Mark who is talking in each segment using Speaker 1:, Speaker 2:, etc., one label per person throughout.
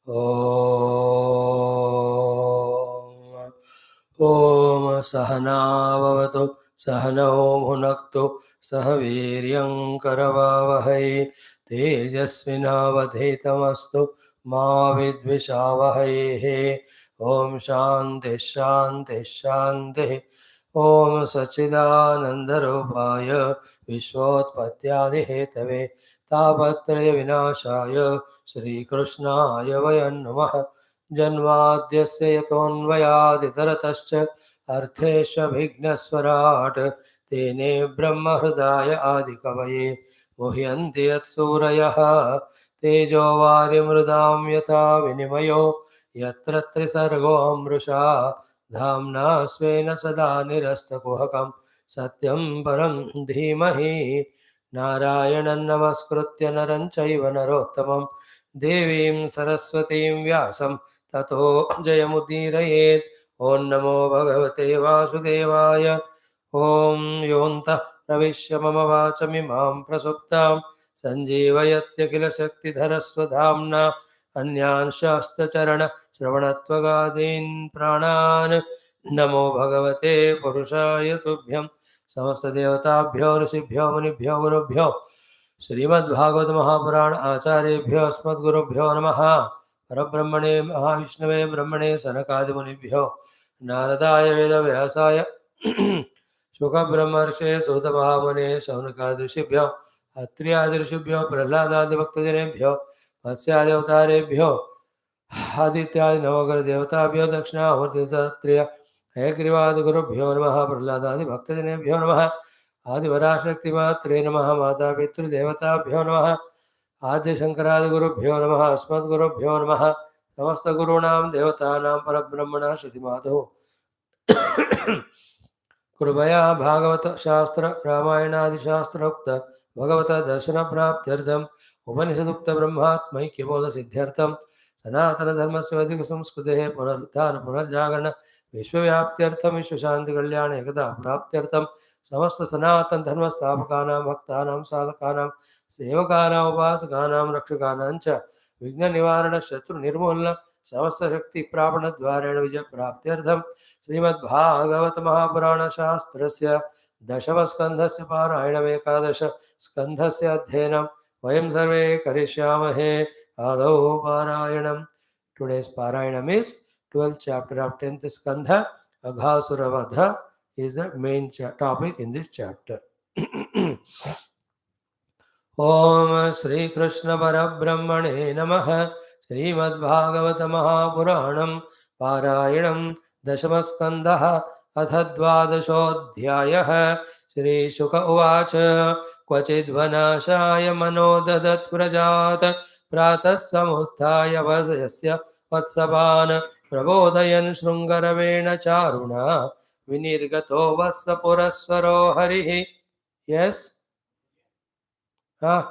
Speaker 1: ॐ सहना भवतु सहनौ भुनक्तु सह वीर्यं करवावहै तेजस्विनावधीतमस्तु मा विद्विषावहै। ॐ शान्ति शान्ति शान्तिः। ॐ सच्चिदानन्दरूपाय विश्वोत्पत्त्यादिहेतवे तापत्रय विनाशाय श्रीकृष्णाय वयं नमः। जन्माद्यस्य यतोऽन्वयादितरतश्च अर्थेष्वभिघ्नस्वराट् तेने ब्रह्महृदाय आदिकवये मुह्यन्ति यत्सूरयः तेजो वारिमृदां यथा विनिमयो यत्र त्रिसर्गो मृषा धाम्ना स्वेन सदा निरस्तकुहकं सत्यं परं धीमहि। नारायणं नमस्कृत्य नरं चैव नरोत्तमं देवीं सरस्वतीं व्यासं ततो जयमुदीरयेत्। ॐ नमो भगवते वासुदेवाय। ॐ योऽन्तः प्रविश्य मम वाचमिमां प्रसुप्तां सञ्जीवयत्य किल शक्तिधरस्वधाम्ना अन्यान् शास्त्रचरणश्रवणत्वगादीन् प्राणान् नमो भगवते पुरुषाय तुभ्यं। समस्तदेवताभ्यो ऋषिभ्यो मुनिभ्यो गुरुभ्यो श्रीमद्भागवत महापुराण आचार्येभ्यो अस्मद्गुरुभ्यो नमः। परब्रह्मणे महाविष्णवे ब्रह्मणे सनकादिमुनिभ्यो नारदाय वेदव्यासाय शुकब्रह्मर्षे सूतमहामुने शौनकादिऋषिभ्यो अत्र्यादिऋषिभ्यो प्रह्लादादिभक्तजनेभ्यो मत्स्यादिअवतारेभ्यो आदित्यादिनवग्रहदेवताभ्यो दक्षिणामूर्तिदत्तात्रेय हयग्रीवादिगुरुभ्यो नमः। प्रह्लादादिभक्तजनेभ्यो नमः। आदिवराशक्तिमात्रे नमः। मातापितृदेवताभ्यो नमः। आद्यशङ्करादिगुरुभ्यो नमः। अस्मद्गुरुभ्यो नमः। समस्तगुरूणां देवतानां परब्रह्मणः श्रुतिमातुः कृपया भागवत शास्त्र रामायणादिशास्त्रोक्त भगवत दर्शन प्राप्त्यर्थम् उपनिषदुक्त ब्रह्मात्मैक्यबोधसिद्ध्यर्थं सनातनधर्मस्य वैदिक संस्कृतेः पुनरुत्थान पुनर्जागरण विश्वव्याप्त्यर्थं विश्वशान्तिकल्याण एकदा प्राप्त्यर्थं समस्त सनातन धर्मस्थापकानां भक्तानां साधकानां सेवकानां उपासकानां रक्षकानां च विघ्न निवारण शत्रु निर्मूलन समस्त शक्ति प्रापण द्वारेण विजय प्राप्त्यर्थं श्रीमद्भागवत महापुराण शास्त्रस्य दशमस्कन्धस्य पारायणमेकादश स्कन्धस्य अध्ययनं वयं सर्वे करिष्यामहे। आदौ पारायणम्। Today's paranam is 12th chapter of 10th skandha. Aghasuravadha is the main topic in this chapter. Om Shri Krishna Parabrahmane Namaha. Srimad-Bhagavata Mahapuranam Parayanam Dashamaskandha Athadvadashodhyayah. Shri Shuka Uvacha Kvachidvanashaya Manodadat Prajat Pratas Samuthaya Vasayasya Vatsavan Prabodhayan Shrungaravena Charuna Vinirgato Vasapurasvaro Harihi. Yes? Ah.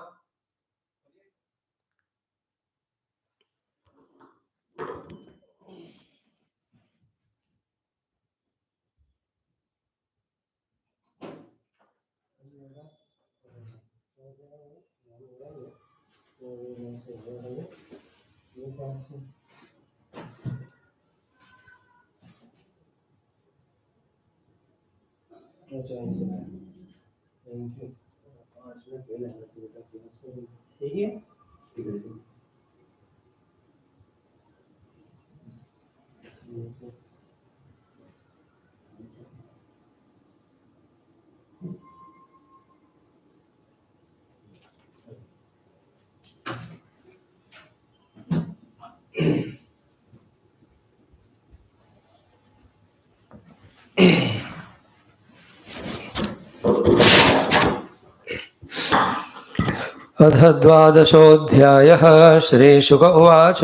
Speaker 1: अथ द्वादशोऽध्यायः। श्रीशुक उवाच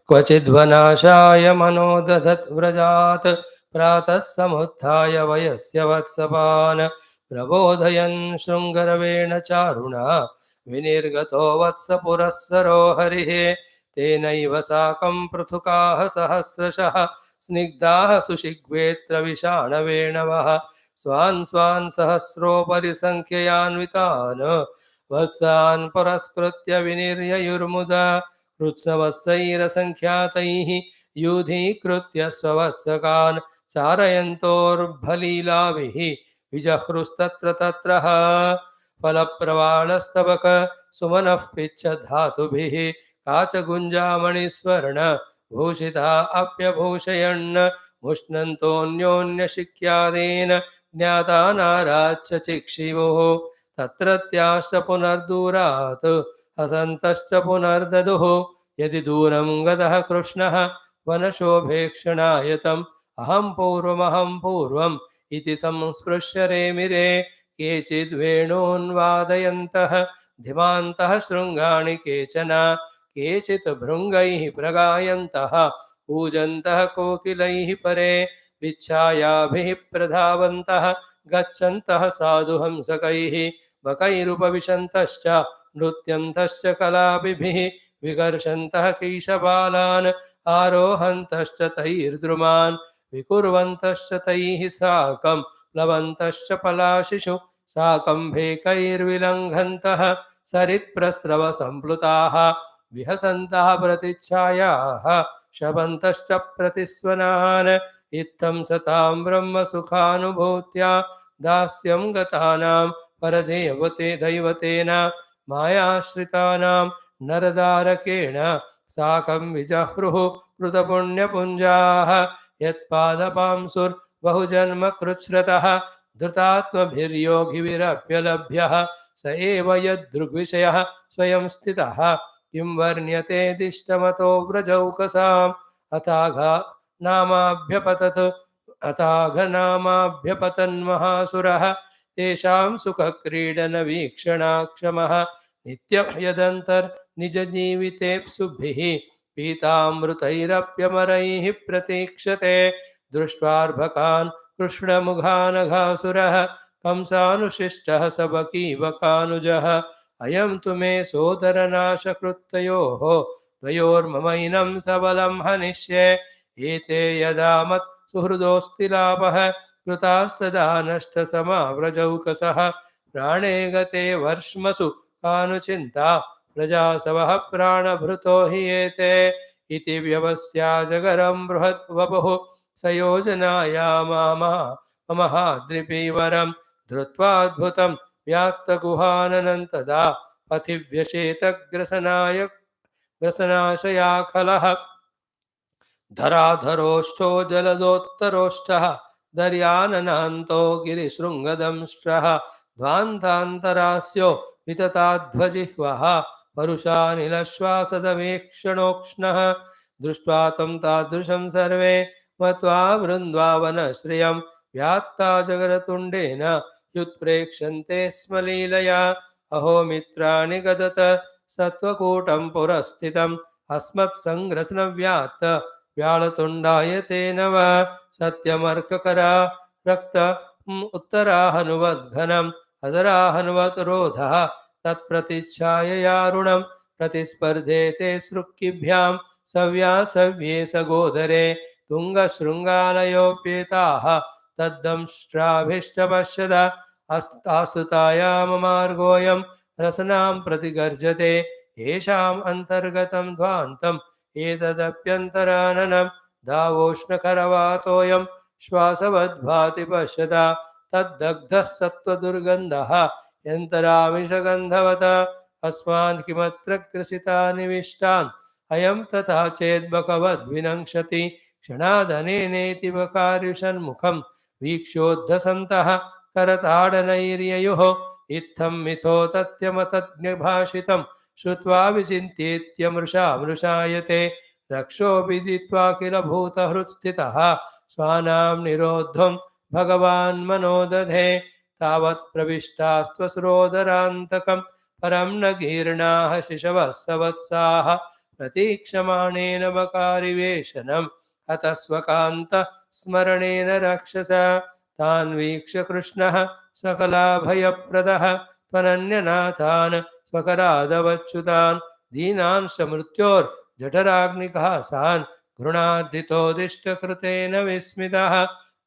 Speaker 1: क्वचिद्वनाशाय मनोदधद्व्रजात् प्रातः समुत्थाय वयस्य वत्सपान् प्रबोधयन् शृङ्गरवेण चारुणा विनिर्गतो वत्सपुरःसरो हरिः तेनैव साकं पृथुकाः सहस्रशः स्निग्धाः सुशिग्वेत्र विषाणवेणवः स्वान् स्वान् सहस्रोपरि संख्ययान्वितान् वत्सान् पुरस्कृत्य विनिर्ययुर्मुदा कृत्सवत्सैरसङ्ख्यातैः यूधीकृत्य स्ववत्सकान् चारयन्तोर्भलीलाभिः विजहृस्तत्र तत्रः फलप्रवालस्तवक सुमनः पिच्छधातुभिः काचगुञ्जामणिस्वर्ण भूषिता अप्यभूषयन् मुष्णन्तोऽन्योन्यशिक्यादेन ज्ञातानाराच्च चिक्षिवोः तत्रत्याश्च पुनर्दूरात् हसन्तश्च पुनर्ददुः यदि दूरं गतः कृष्णः वनशोभेक्षणायतम् अहं पूर्वम् इति संस्पृश्य रेमिरे केचिद्वेणून्वादयन्तः धिमान्तः शृङ्गाणि केचन केचित् भृङ्गैः प्रगायन्तः कूजन्तः कोकिलैः परे विच्छायाभिः प्रधावन्तः गच्छन्तः साधुहंसकैः बकैरुपविशन्तश्च नृत्यन्तश्च कलापिभिः विकर्षन्तः कीशबालान् आरोहन्तश्च तैर्द्रुमान् विकुर्वन्तश्च तैः साकं प्लवन्तश्च पलाशिषु साकं भेकैर्विलङ्घन्तः सरित्प्रस्रवसम्प्लुताः विहसन्तः प्रतिच्छायाः शबन्तश्च प्रतिस्वनान् इत्थं सतां ब्रह्मसुखानुभूत्या दास्यं गतानां परदेवते दैवतेन मायाश्रितानां नरदारकेण साकं विजह्रुः कृतपुण्यपुञ्जाः यत्पादपांसुर्बहुजन्मकृच्छ्रतः धृतात्मभिर्योगिभिरप्यलभ्यः स एव यदृग्विषयः स्वयं स्थितः किं वर्ण्यते दिष्टमतो व्रजौकसाम् अथाघनामाभ्यपतन्महासुरः तेषां सुखक्रीडनवीक्षणाक्षमः नित्यं यदन्तर्निजजीवितेप्सुभिः पीतामृतैरप्यमरैः प्रतीक्षते दृष्ट्वार्भकान् कृष्णमुखानघासुरः कंसानुशिष्टः सबकीवकानुजः अयं तु मे सोदरनाशकृत्तयोः द्वयोर्ममैनं सबलं हनिष्ये एते यदा मत् सुहृदोऽस्ति लाभः कृतास्तदा नष्टसमाव्रजौकसः प्राणे गते वर्ष्मसु कानुचिन्ता प्रजासवः प्राणभृतो हि एते इति व्यवस्याजगरं बृहद्वपुः स योजनाया ममहाद्रिपीवरं धृत्वाद्भुतं व्याप्तगुहाननन्तदा पथिव्यशेतग्रसनाशयाखलः धराधरोष्ठो जलदोत्तरोष्ठः दर्याननान्तो गिरिशृङ्गदंष्ट्रः ध्वान्तान्तरास्यो वितताध्वजिह्वः परुषानिलश्वासदवेक्षणोक्ष्णः दृष्ट्वा तं तादृशं सर्वे मत्वा वृन्द्वावनश्रियं व्यात्ता जगरतुण्डेन युत्प्रेक्ष्यन्ते स्म लीलया अहो मित्राणि गदत सत्त्वकूटं पुरस्थितम् अस्मत्सङ्ग्रसनव्यात्त व्याळतुण्डाय नव सत्यमर्ककरा रक्त उत्तराहनुवद्घनम् अदराहनुवत् रोधः तत्प्रतिच्छायया ऋणं प्रतिस्पर्धेते सृक्किभ्यां सव्यासव्ये सगोदरे तुङ्गशृङ्गालयोप्येताः तद्दंष्ट्राभिश्च पश्यद आस्तुतायाममार्गोऽयं रसनां प्रतिगर्जते येषाम् अन्तर्गतं ध्वान्तम् एतदप्यन्तराननं दावोष्णकरवातोऽयं श्वासवद्भाति पश्यता तद्दग्धः सत्त्वदुर्गन्धः यन्तरामिषगन्धवत अस्मान् किमत्र ग्रसिता निविष्टान् अयं तथा चेद्बकवद्विनङ्क्षति क्षणादनेनेति बकार्युषन्मुखं वीक्ष्योद्धसन्तः करताडनैर्ययुः इत्थं मिथो तथ्यमतज्ञभाषितं श्रुत्वा विचिन्त्येत्यमृषा मृषायते रक्षोऽपि दित्वा किल भूतहृत्स्थितः स्वानां निरोद्धं भगवान् मनो दधे तावत् प्रविष्टास्त्वसुरोदरान्तकं परं न गीर्णाः शिशवः सवत्साः प्रतीक्षमाणेन बकारिवेशनम् अतः स्वकान्तस्मरणेन राक्षस तान् वीक्ष्य कृष्णः सकलाभयप्रदः त्वनन्यनाथान् स्वकरादवच्युतान् दीनांश्च मृत्योर्जठराग्निकासान् घृणार्दितोदिष्टकृतेन विस्मितः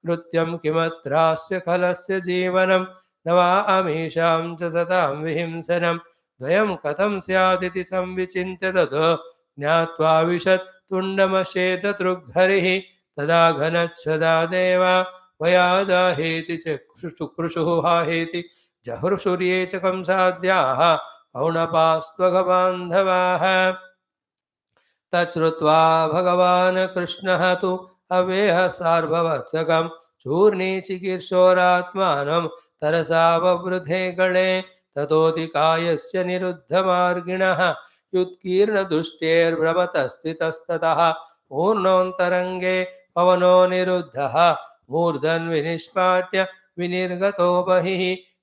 Speaker 1: कृत्यं किमत्रास्य खलस्य जीवनं न वा अमीषां च सतां विहिंसनं द्वयं कथं स्यादिति संविचिन्त्य तत् ज्ञात्वा विशत् तुण्डमशेततृग्हरिः तदा घनच्छदा देवा वयादाहेति चक्षुषुः हाहेति जहृषुर्ये च कंसाद्याः औणपास्त्वघबान्धवाः तच्छ्रुत्वा भगवान् कृष्णः तु अव्ययः सार्ववत्सकं चूर्णी चिकीर्षोरात्मानं तरसा ववृधे गणे ततोऽतिकायस्य निरुद्धमार्गिणः युत्कीर्णदुष्टेर्भ्रमतस्थितस्ततः पूर्णोऽन्तरङ्गे पवनो निरुद्धः मूर्धन्विनिष्पाट्य विनिर्गतो बहिः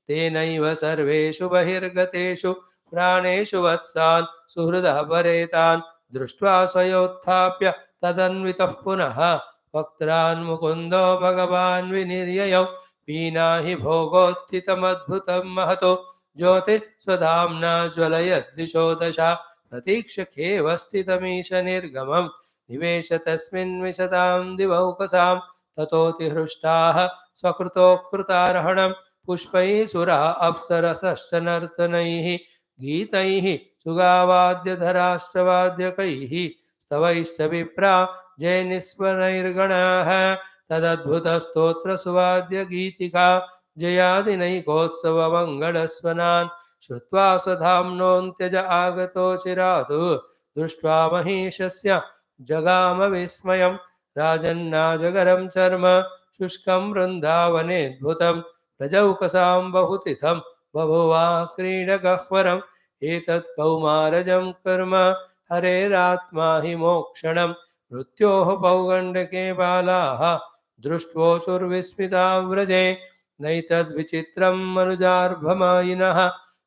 Speaker 1: तेनैव सर्वेषु बहिर्गतेषु प्राणेषु वत्सान् सुहृदः परेतान् दृष्ट्वा स्वयोत्थाप्य तदन्वितः पुनः वक्त्रान् मुकुन्दो भगवान् विनिर्ययौ वीनाहि भोगोत्थितमद्भुतं महतो ज्योतिः स्वधाम्ना ज्वलयद्दिशो दशा प्रतीक्ष्यखेव स्थितमीश निर्गमं निवेश तस्मिन् विशतां दिवौकसां ततोऽतिहृष्टाः स्वकृतोक्कृतार्हणं पुष्पैः सुरा अप्सरसश्च नर्तनैः गीतैः सुगावाद्यधराश्चवाद्यकैः स्तवैश्च विप्रा जयनिस्वनैर्गणाः तदद्भुतस्तोत्रसुवाद्यगीतिका जयादिनैकोत्सवमङ्गलस्वनान् श्रुत्वा स्वधाम्नोऽन्त्यज आगतो चिरातु दृष्ट्वा महीशस्य जगाम विस्मयं राजन्नाजगरं चर्म शुष्कं वृन्दावनेऽद्भुतं रजौकसां बहुतिथं बभुवा क्रीडकह्वरम् एतत् कौमारजं कर्म हरेरात्मा हि मोक्षणं मृत्योः पौगण्डके बालाः दृष्ट्वोचुर्विस्मिता व्रजे नैतद्विचित्रं मनुजार्भमायिनः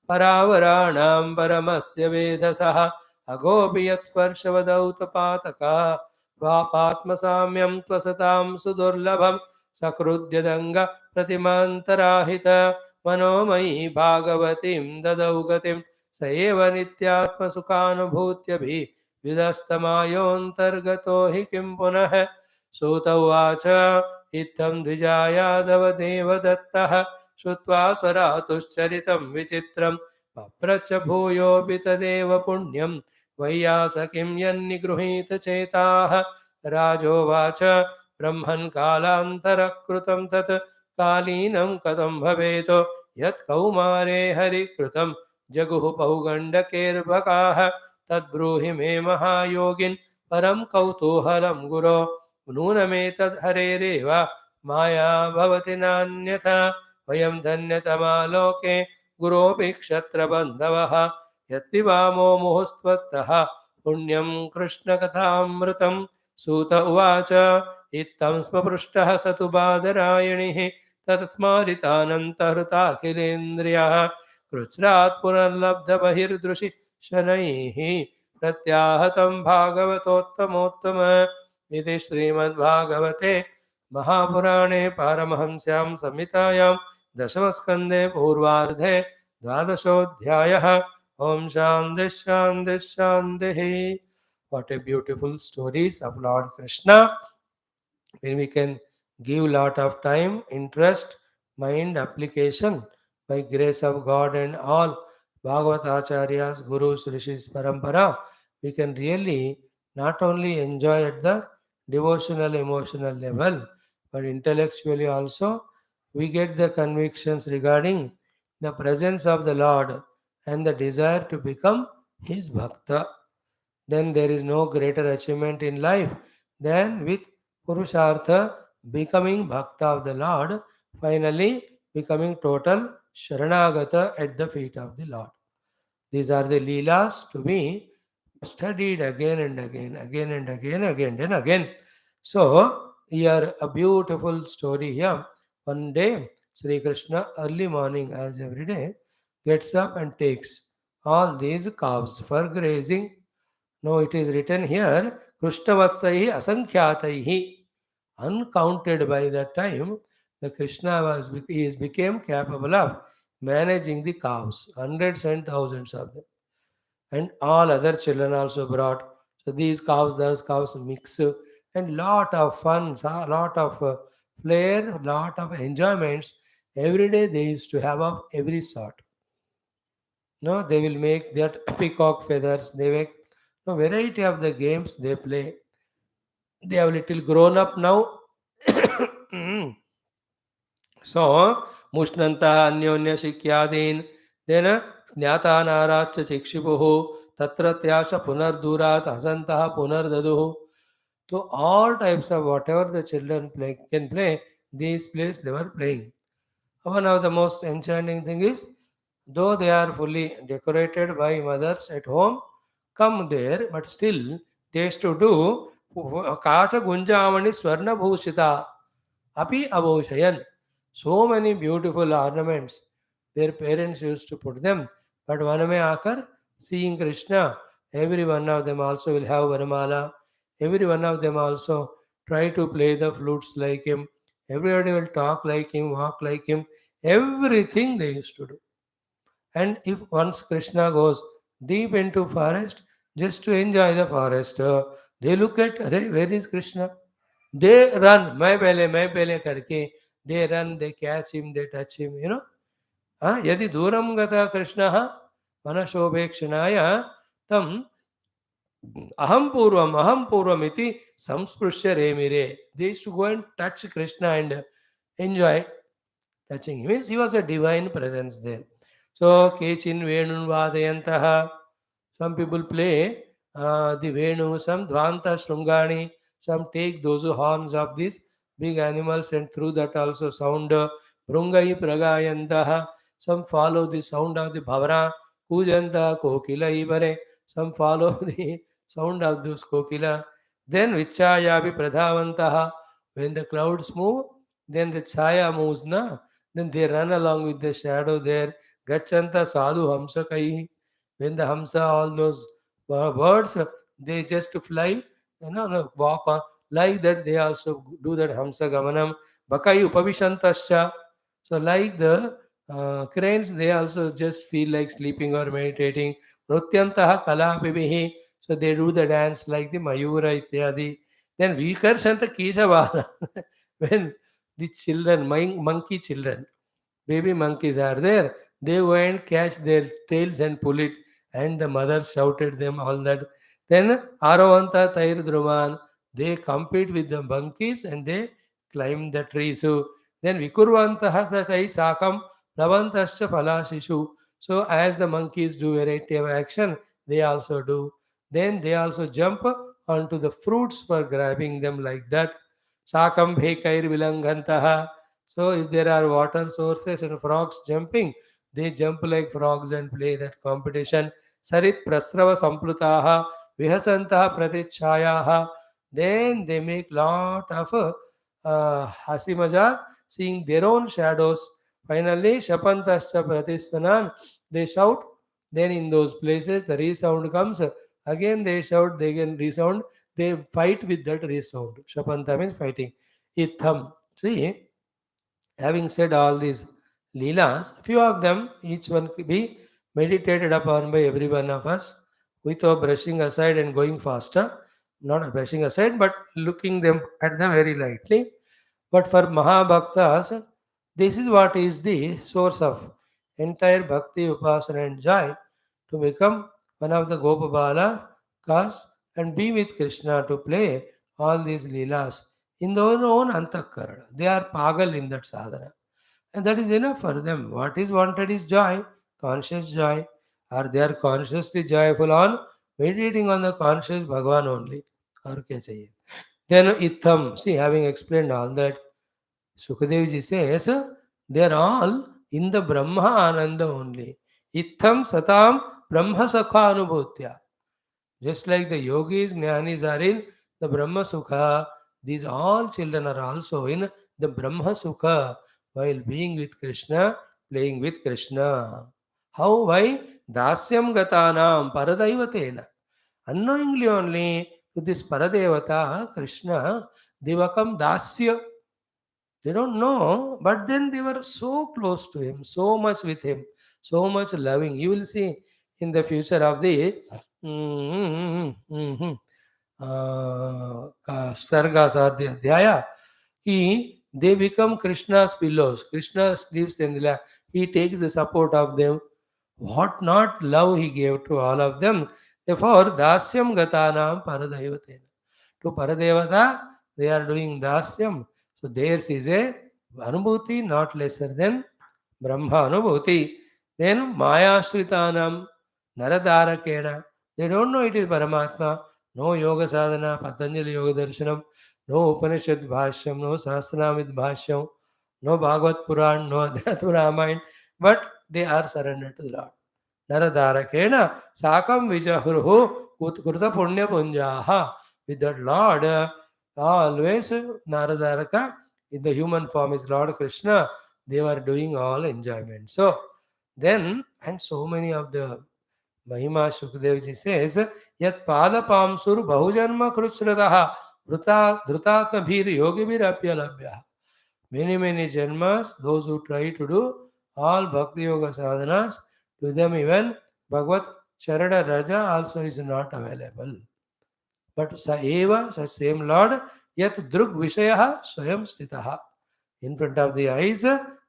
Speaker 1: परावराणां परमस्य वेधसः अगोपि यत्स्पर्शवदौतपातका वापात्मसाम्यं त्वसतां सुदुर्लभं सकृद्यदङ्ग प्रतिमान्तराहित मनोमयी भागवतीं ददौ गतिं स एव नित्यात्मसुखानुभूत्यभिविदस्तमायोऽन्तर्गतो हि किं पुनः सूत उवाच इत्थं द्विजायादव देवदत्तः श्रुत्वा स्वरातुश्चरितं विचित्रं पप्रच्छ भूयोऽपि तदेव पुण्यं वैयास किं यन्निगृहीतचेताः राजोवाच ब्रह्मन् कालान्तरकृतं तत् कालीनं कथं भवेत् यत् कौमारे हरिकृतं जगुः पौगण्डकेर्भकाः तद्ब्रूहि मे महायोगिन् परं कौतूहलं गुरो नूनमेतद् हरेरेव माया भवति नान्यथा वयं धन्यतमा लोके गुरोऽपि क्षत्रबन्धवः यत्पिबामो मुहुस्त्वत्तः पुण्यं कृष्णकथामृतं सूत उवाच इत्थं स्मपृष्टः स तु बादरायणिः तत्स्मारितानन्तहृताखिलेन्द्रियः कृच्छ्रात् पुनर्लब्धबहिर्दृशि शनैः प्रत्याहतं भागवतोत्तमोत्तम इति श्रीमद्भागवते महापुराणे पारमहंस्यां संहितायां दशमस्कन्धे पूर्वार्धे द्वादशोऽध्यायः ओम शान्तिः शान्तिः शान्तिः. What a beautiful stories of Lord Krishna, when we can give lot of time, interest, mind, application by grace of God and all Bhagavatacharyas, Gurus, Rishis, Parampara, we can really not only enjoy at the devotional, emotional level, but intellectually also we get the convictions regarding the presence of the Lord and the desire to become His Bhakta. Then there is no greater achievement in life than with Purushartha becoming Bhakta of the Lord, finally becoming total Sharanagata at the feet of the Lord. These are the Leelas to be studied again and again, again and again, again and again. So, here a beautiful story here. One day, Sri Krishna, early morning as every day, gets up and takes all these calves for grazing. No, it is written here, Krishnavatsaihi asankhyataihi. Uncounted by that time, the Krishna became capable of managing the cows, hundreds and thousands of them. And all other children also brought. So these cows, those cows mix and lot of fun, lot of flair, lot of enjoyments. Every day they used to have of every sort. No, they will make that peacock feathers. They make A variety of the games they play. They have little grown up now. So, Mushnanta Anyonya Shikyadin, then Jnata Naracha Chikshipuhu, Tatratyasha Punardurat, Hasantaha Punardaduhu. So, all types of whatever the children can play, these plays they were playing. One of the most enchanting thing is, though they are fully decorated by mothers at home, come there, but still they used to do Kacha Gunjamani Swarna Bhushita Api Abhushayan. So many beautiful ornaments their parents used to put them. But Vaname Akar, seeing Krishna, every one of them also will have Vanamala. Every one of them also try to play the flutes like him. Everybody will talk like him, walk like him. Everything they used to do. And if once Krishna goes deep into forest just to enjoy the forest, they look at, "Arey, where is Krishna?" They run, my pele karke. They run, they catch him, they touch him, यदि दूरं गतः कृष्णः वनशोभेक्षणाय तं अहं पूर्वम इति संस्पृश्य रेमिरे. They used to go and touch Krishna and enjoy touching him. Means he was a divine presence there. So Kechin Venun Vadayantaha. Some people play the Venu, some Dvanta Shrungani, some take those horns of these big animals and through that also sound Brungai Pragayantaha. Some follow the sound of the Bhavara, Kujanta, Kokila Ibare. Some follow the sound of those Kokila. Then Vichayavi Pradhavantaha. When the clouds move, then the Chaya moves, na? Then they run along with the shadow there. Gachanta Sadhu Hamsakai. When the Hamsa, all those birds, they just fly, no, walk on. Like that, they also do that Hamsa Gamanam. Bakai Upavishantascha. So, like the cranes, they also just feel like sleeping or meditating. Nrutyantaha Kalapibihi. So, they do the dance like the Mayura Ityadi. Then Vikarshanta Keshavana. When the children, monkey children, baby monkeys are there, they go and catch their tails and pull it, and the mother shouted them all that. Then Aravanta Tair Druman, they compete with the monkeys and they climb the tree. So then Vikurvanta Hatai Sakam Lavantascha Falashishu. So as the monkeys do variety of action, they also do. Then they also jump onto the fruits for grabbing them like that. Sakam Bhekair Vilangantaha. So if there are water sources and frogs jumping, they jump like frogs and play that competition. Sarit Prasrava Samplutaha Vihasantaha Pratichayaha. Then they make lot of hasimaja, seeing their own shadows. Finally, Shapantascha Pratispanan, they shout. Then in those places, the resound comes. Again, they shout, they again resound. They fight with that resound. Shapanta means fighting. Itham. See, having said all these Leelas, few of them, each one could be meditated upon by every one of us without brushing aside and going faster. Not brushing aside, but looking them at them very lightly. But for Mahabhaktas, this is what is the source of entire bhakti, upasana and joy to become one of the Gopabala cause and be with Krishna to play all these Leelas in their own antakarana. They are pagal in that sadhana. And that is enough for them. What is wanted is joy, conscious joy. Or they are consciously joyful on meditating on the conscious Bhagavan only. Or kya chahiye. Then Itham, see, having explained all that, Sukadevji says, they are all in the Brahma Ananda only. Itham Satam Brahma Sakha Anubhutya. Just like the yogis, jnanis are in the Brahma Sukha, these all children are also in the Brahma Sukha while being with Krishna, playing with Krishna. How? Why? Dasyam Gatanam Paradaivatena. Unknowingly only to this Paradevata, Krishna, they become Dasya. They don't know, but then they were so close to him, so much with him, so much loving. You will see in the future of the sargas or the adhyaya, they become Krishna's pillows. Krishna sleeps in the lap. He takes the support of them. What not love he gave to all of them. Therefore, dasyam gatanam paradevatena. To paradevata, they are doing dasyam. So theirs is a anubhuti not lesser than Brahma anubhuti. Then Maya Shritanam Naradarakena. They don't know it is Paramatma. No Yoga Sadhana, Patanjali Yoga Darshanam, no Upanishad Bhashyam, no Sahasranamid Bhashyam, no Bhagavat Puran, no Adhyatma Ramayana, but they are surrendered to the Lord. Naradarakena Sakam Vijahruhu Utkurta Punya Punjaha. With that Lord, always Naradaraka in the human form is Lord Krishna. They were doing all enjoyment. So then, and so many of the Mahima Shukadevji says, Yat Padapamsur Bahujanma Krutshrataha Dhrutatma Bhir Yogi Bhirapya Labhya. Many janmas, those who try to do all Bhakti Yoga sadhanas, to them even Bhagavad Charada Raja also is not available. But sa eva, such same Lord, yet drug vishayaha swayam stitaha. In front of the eyes,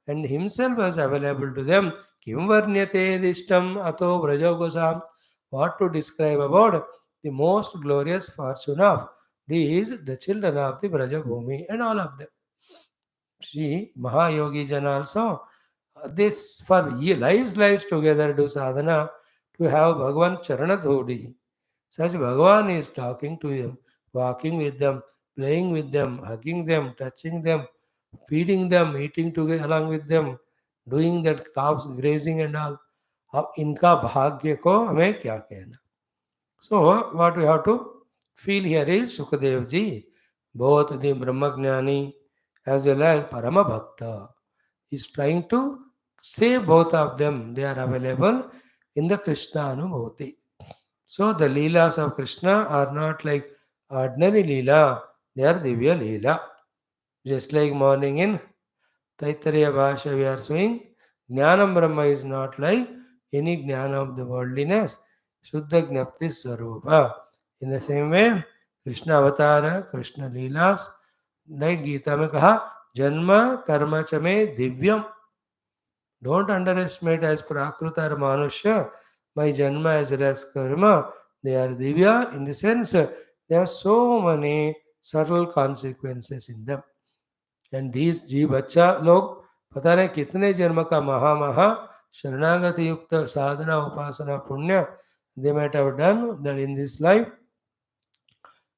Speaker 1: and himself was available to them. Kim varnyate dishtam ato brajogosam. What to describe about the most glorious fortune of these, the children of the Brajabhumi, and all of them. See, Mahayogi Jana also, this for lives together do sadhana to have Bhagavan Charana Dhodi. Such Bhagavan is talking to them, walking with them, playing with them, hugging them, touching them, feeding them, eating together along with them, doing that calves grazing and all. अब इनका भाग्य को हमें क्या कहना. So what we have to feel here is Sukadev ji, both the Brahmagnani as well as Parama Bhakta, is trying to say both of them. They are available in the Krishna Anubhuti. So the Leelas of Krishna are not like ordinary Leela, they are Divya Leela. Just like morning in Taittiriya Bhasha we are saying, Jnanam Brahma is not like any Jnana of the worldliness, Shuddha Gnapti Swarupa. In the same way, Krishna Avatara, Krishna Leelas, like Gita में कहा, Janma Karma Chame Divyam. Don't underestimate as Prakruta or Manusha, my Janma as well as Karma. They are Divya in the sense there are so many subtle consequences in them. And these जीव बच्चा लोग पता नहीं कितने जन्म का महा शरणागत युक्त साधना उपासना पुण्य they might have done that in this life.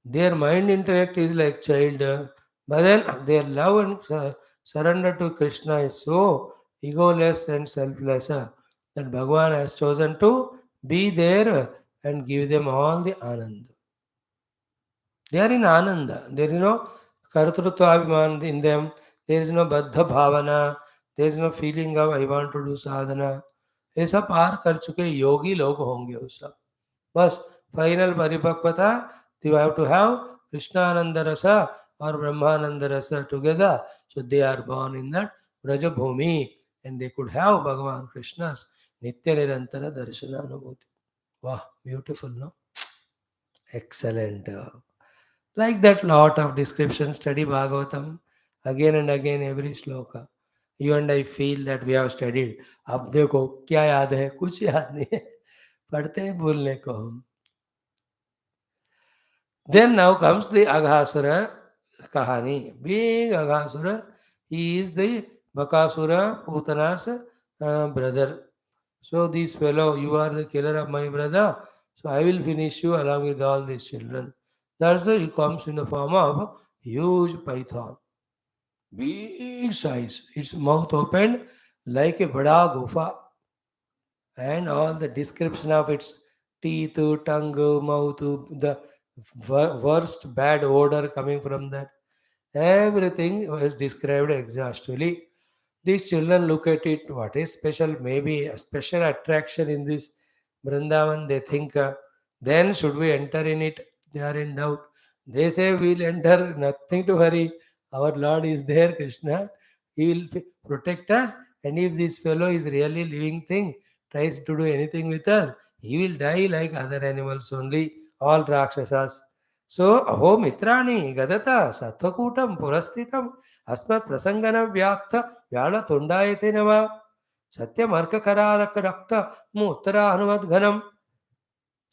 Speaker 1: Their mind intellect is like child, but then their love and surrender to Krishna is so egoless and selfless that Bhagavan has chosen to be there and give them all the anand. They are in ananda. There is no kartrutva in them. There is no baddha bhavana. There is no feeling of I want to do sadhana. ये सब पार कर चुके योगी लोग होंगे वो सब. बस final परिपक्वता, you have to have Krishnananda rasa or Brahmananda rasa together. So they are born in that Brajabhumi and they could have Bhagavan Krishna's Nitya Nirantara Darshana Anubhuti. Wow, beautiful, no? Excellent. Like that lot of description, study Bhagavatam again and again every sloka. You and I feel that we have studied. अब देखो क्या याद है, कुछ याद नहीं है, पढ़ते हैं भूलने को हम. Then now comes the Aghasura kahani. Big Aghasura, he is the Bakasura Putana's brother. So this fellow, you are the killer of my brother, so I will finish you along with all these children. That's why he comes in the form of huge python. Big size. Its mouth opened like a bada gufa. And all the description of its teeth, tongue, mouth, the worst bad odor coming from that. Everything was described exhaustively. These children look at it, what is special? Maybe a special attraction in this Vrindavan. They think, then should we enter in it? They are in doubt. They say, we'll enter, nothing to hurry. Our Lord is there, Krishna. He will protect us. And if this fellow is really living thing, tries to do anything with us, he will die like other animals only, all Rakshasas. So, aho mitrani gadata sattvakutam purasthitam अस्मत् प्रसंगन व्याप्त व्याण तुंडायते नमः सत्यम अर्क करारक रक्त Uttara Hanumat घनम.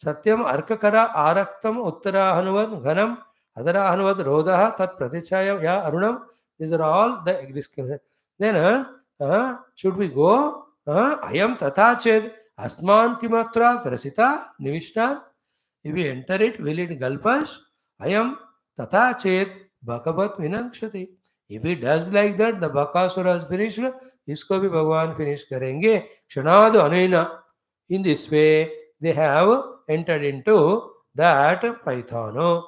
Speaker 1: Satyam arkakara araktam uttarahanuvad ghanam adarahanuvad rodaha tat pratichaya ya arunam. These are all the descriptions. Then, should we go? Ayam tata ched asman kimatra grasita nivishtan. If we enter it, will it gulp us? Ayam tata ched bhagavat vinakshati. If he does like that, the Bakasura is finished. इसको भी भगवान finish करेंगे क्षणाद Anena. In this way, they have entered into that Python.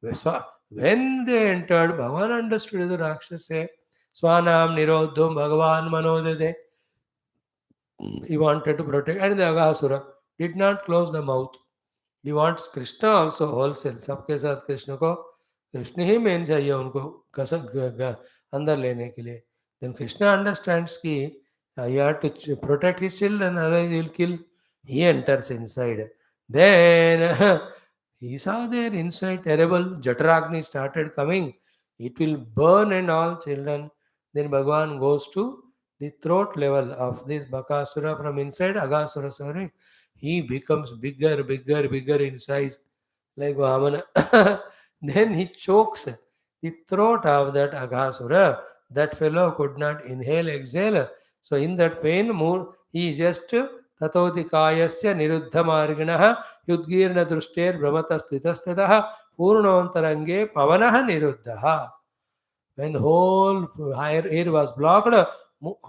Speaker 1: When they entered, Bhagavan understood the Rakshasa. Swanam Nirodhum Bhagavan Manodade. He wanted to protect, and the Aghasura did not close the mouth. He wants Krishna also wholesale. सबके साथ कृष्ण को कृष्ण ही main चाहिए उनको अंदर लेने के लिए. Then Krishna understands कि he had to protect his children, otherwise he'll kill. He enters inside. Then he saw there inside terrible Jataragni started coming. It will burn and all children. Then Bhagavan goes to the throat level of this Bakasura from inside Aghasura. Sorry, he becomes bigger, bigger, bigger in size, like Vamana. Then he chokes the throat of that Aghasura. That fellow could not inhale, exhale. So in that pain, he just ततोति कायस्य निरुद्धमार्गिणः युद्गीर्णदृष्टेर्भ्रमतस्थितस्ततः पूर्णोऽन्तरङ्गे पवनः निरुद्धः. When the whole air was blocked,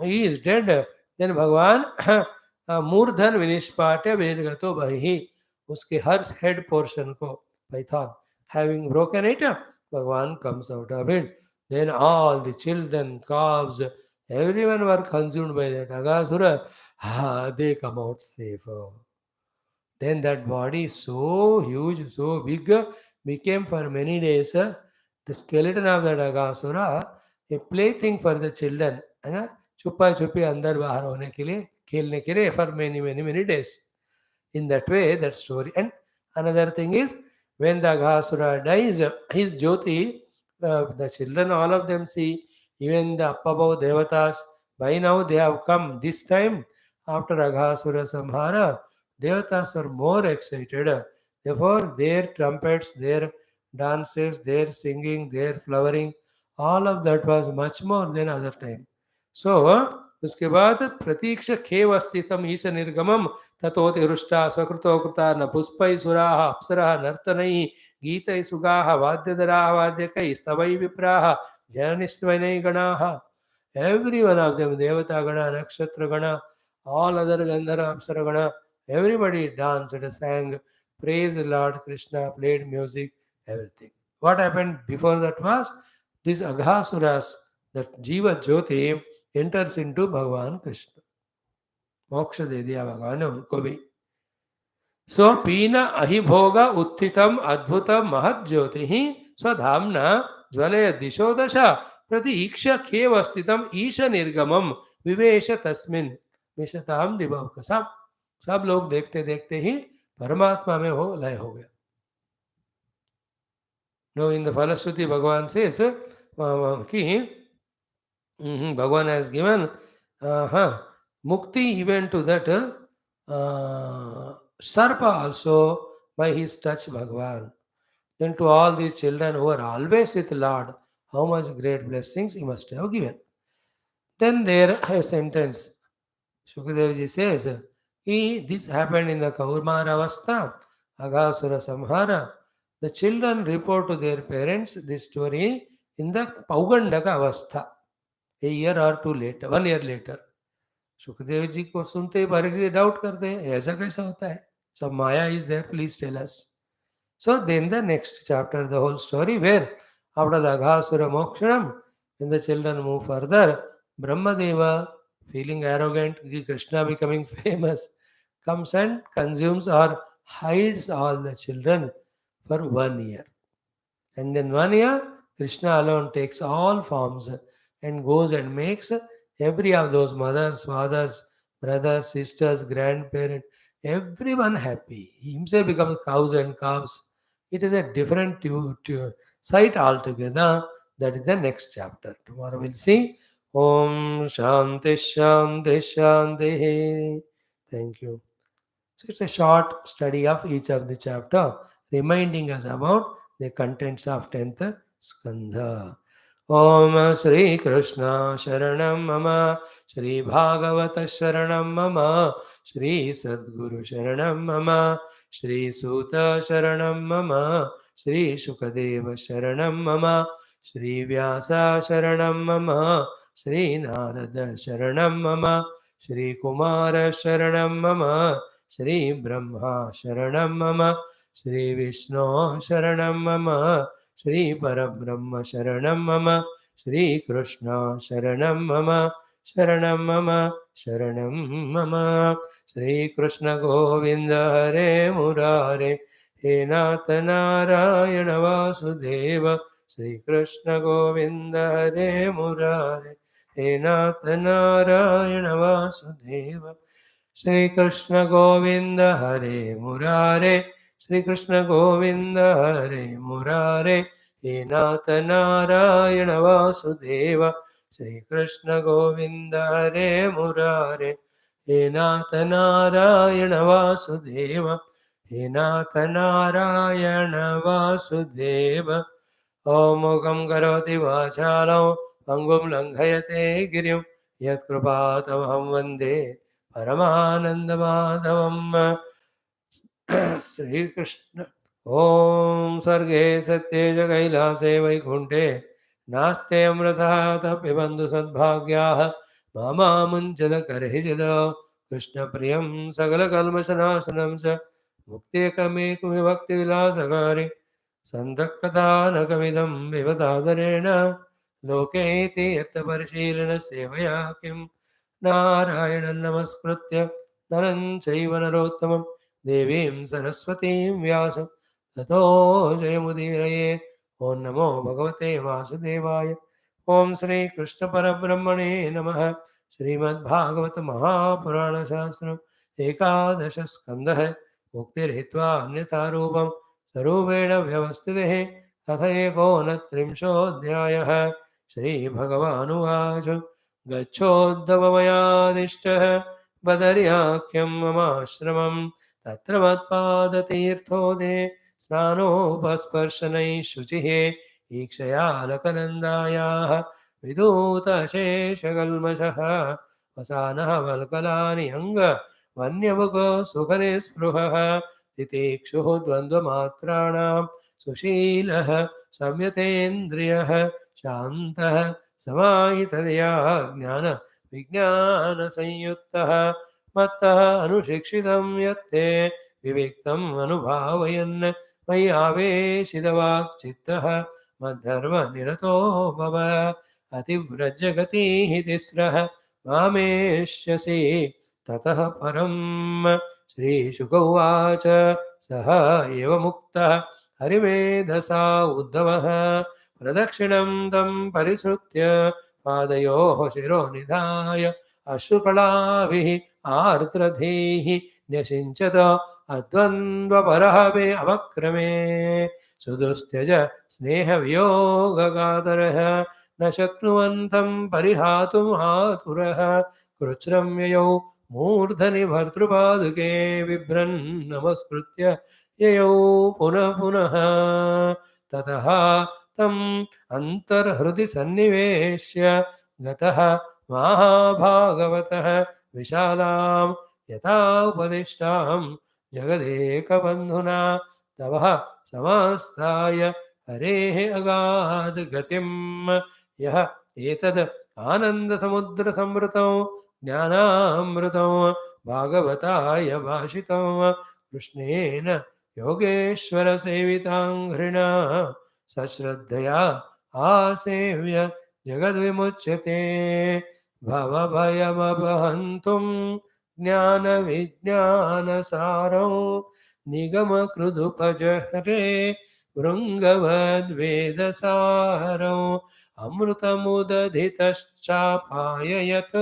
Speaker 1: he is dead. Then Bhagavan मूर्धन विनिष्पाट्य विनिर्गतो बहिः. उसके हर head portion को Python having broken it, Bhagavan comes out of it. Then all the children, calves, everyone were consumed by that Aghasura. They come out safe. Then that body so huge, so big, became for many days the skeleton of that Aghasura a plaything for the children. है ना, छुपा छुपी अंदर बाहर होने के लिए, खेलने के लिए, for many days. In that way, that story. And another thing is, when the Aghasura dies, his Jyoti, the children, all of them see, even the Appabhav Devatas, by now they have come. This time, after Aghasura Samhara, Devatas were more excited. Therefore, their trumpets, their dances, their singing, their flowering, all of that was much more than other time. So, उसके बाद प्रतीक्ष खेव स्थितम ईश निर्गमम ततोति हृष्टा स्वकृतो कृता न पुष्पै सुराः अप्सरः नर्तनैः गीतैः सुगाः वाद्यधराः वाद्यकैः स्तवैः विप्राः जननिस्वनैः गणाः. Every one of them, Devata Gana, Nakshatra Gana, all other Gandhara Apsara Gana, everybody danced, sang, praised the Lord Krishna, played music, everything. What happened before that was, these Aghasuras, that Jiva Jyoti, enters into Bhagavan Krishna. Moksha de diya Bhagavan ne unko bhi. So, Pina Ahibhoga Uttitam Adbhutam Mahat Jyotihi Swadhamna Jvalaya Dishodasha Prati Iksha Khevastitam Isha Nirgamam Vivesha Tasmin Vishatam Dibhavka. सब लोग देखते देखते ही परमात्मा में हो लय हो गया. Now in the Falashruti Bhagavan says कि Bhagavan has given mukti even to that Sarpa also by his touch Bhagavan. Then to all these children who are always with Lord, how much great blessings he must have given. Then there a sentence, SHUKADEVJI says, this happened in the Kaurmara Avastha, Aghasura Samhara. The children report to their parents this story in the Paugandaka Avastha, a year or two later, 1 year later. Sukhdev ji को सुनते ही Parikshit doubt करते हैं, ऐसा कैसा होता है? So Maya is there, please tell us. So then the next chapter, the whole story, where after the Aghasura Mokshanam, when the children move further, Brahmadeva, feeling arrogant, Krishna becoming famous, comes and consumes or hides all the children for 1 year. And then 1 year, Krishna alone takes all forms and goes and makes every of those mothers, fathers, brothers, sisters, grandparents, everyone happy. He himself becomes cows and calves. It is a different sight altogether. That is the next chapter. Tomorrow we'll see. Om Shanti Shanti Shanti. Thank you. So it's a short study of each of the chapter, reminding us about the contents of 10th skandha. Om Shri Krishna Sharanam Mama, Shri Bhagavata Sharanam Mama, Shri Sadguru Sharanam Mama, Shri Suta Sharanam Mama, Shri Shukadeva Sharanam Mama, Shri Vyasa Sharanam Mama, Shri Narada Sharanam Mama, Shri Kumara Sharanam Mama, Shri Brahma Sharanam Mama, Shri Vishnu Sharanam Mama, Shri Parabrahma Sharanam Mama, Shri Krishna Sharanam Mama, Sharanam Mama, Sharanam Mama, Shri Krishna Govinda Hare Murare, He Nath Narayana Vasudeva, Shri Krishna Govinda Hare Murare, He Nath Narayana Vasudeva, Shri Krishna Govinda Hare Murare, Shri Krishna Govinda Hare Murare, He Nath Narayana Vasudeva, Shri Krishna Govinda Hare Murare, He Nath Narayana Vasudeva, He Nath Narayana Vasudeva. Om Mukam Karoti Vachalam, Angum Langhayate Girim, Yat Kripatamaham Vande Paramanandamahavam. Shri Krishna. Om Sarge Satye Jagailase Vaikunte Naste Amrasata Pibandu Sadbhagyah Mama Munjala Karhijada Krishna Priyam Sagala Kalmasanasanam Sa Mukti Kame Kumi Bhakti Vilasagari Sandakatanakamidam Vivadadarena Loke Tirtha Parishilana Sevaya Kim Narayana Namaskritya Naran Chaiva Narottamam Devim Saraswatim Vyasam Tato Jayamudiraye Om Namo Bhagavate Vasudevaya Om Shri Krishna Parabrahmane Namaha Srimad Bhagavata Mahapurana Shastram Ekadasha Skandha Muktir Hitva Anyata Rupam Sarubena Vyavastite Atha Ekonatrimshodhyayah Shri Bhagavanuvacha Gacchodhavamaya Badaryakyam Mamashramam Tatra Matpadatirthode Snanopaspashanai Shuchihe Ikshayalakanandaya Viduta Sheshagalmashaha Vasanaha Valkalani Anga Vanyamuga Sukhane Spruhaha Titikshuhu Dvandvamatranam Sushilaha Samyatendriyaha Shantaha Samahitadya Jnana Vijnana Sanyuttaha Mattah Anushikshidam Yatte Viviktam Anubhavayan Mayaveshidavak Chittaha Madharma Nirato Bhava Ativrajagati Tisraha Mameshyasi Tatah Param Shri Shuka Uvacha Saha Eva Mukta Harivedhasa Uddhavaha Pradakshinam Tam Parisrutya Padayoho Shiro Nidhaya Ashukalavihi Artradehi Nyashinchata Advandvaparahabe Avakrame Sudustyaja Sneha Vyogagatarah Nashaknuvantam Parihatum Haturaha Kruchramyayo Murdhani Bhartrupaduke Vibran Namaskritya Yayo Punah Punaha Tataha Tam Antarhrudi Sanniveshya Gataha Mahabhagavatah Vishalam Yatha Upadishtam Jagadeka Bandhuna Tavaha Samastaya Hare Agad Gatim Yaha Etad Ananda Samudra Samrutam Jnanamrutam Bhagavataya Bhashitam Krishnena Yogeshwara Sevitangrina Sashraddhaya Asevya Jagadvimuchyate Bhavabhayamabhantum Jnana Vijnana Saram Nigama Krudupajahre Vrungavad Vedasaram Amrutamudadhitaschapayayat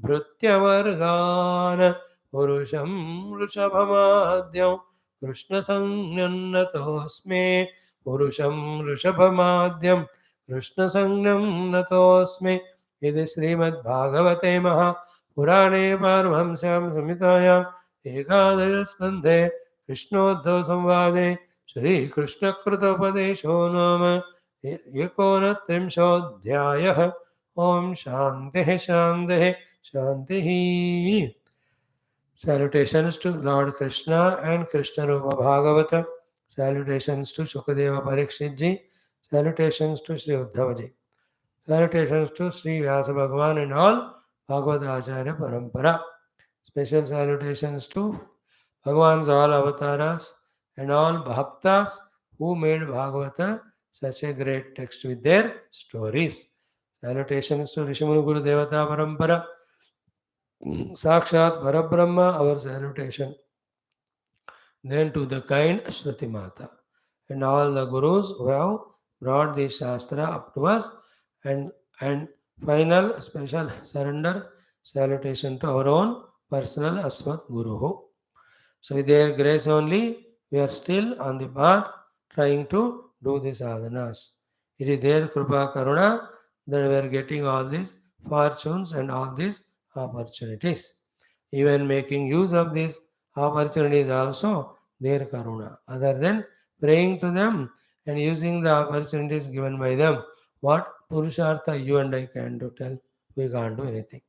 Speaker 1: Bhrutyavargana Purusham Rushabhamadyam Krishna Sangnannatosme Purusham Rushabhamadyam Krishna Sangnam Natosme Iti Srimad Bhagavate Maha Purane Parvamsyam Samhitayam एकादशस्कन्धे कृष्णोद्धवसंवादे श्रीकृष्णकृतोपदेशो नाम एकोनत्रिंशोऽध्यायः। ॐ शान्तिः शान्तिः शान्तिः। Salutations to Lord Krishna and Krishna Rupa Bhagavata. Salutations to Shukadeva Parikshit ji. Salutations to Sri Uddhava ji. Salutations to Sri Vyasa Bhagavan and all Bhagavata Acharya Parampara. Special salutations to Bhagavan's all avatars and all bhaktas who made Bhagavata such a great text with their stories. Salutations to Rishimunu Guru Devata Parampara. Sakshat Parabrahma, our salutation. Then to the kind Shruti Mata and all the Gurus who have brought the Shastra up to us, and final special surrender salutation to our own personal Asmat Guru. So with their grace only, we are still on the path trying to do the sadhanas. It is their Krupa Karuna that we are getting all these fortunes and all these opportunities. Even making use of these opportunities also their Karuna. Other than praying to them and using the opportunities given by them, what Purushartha you and I can do? Tell, we can't do anything.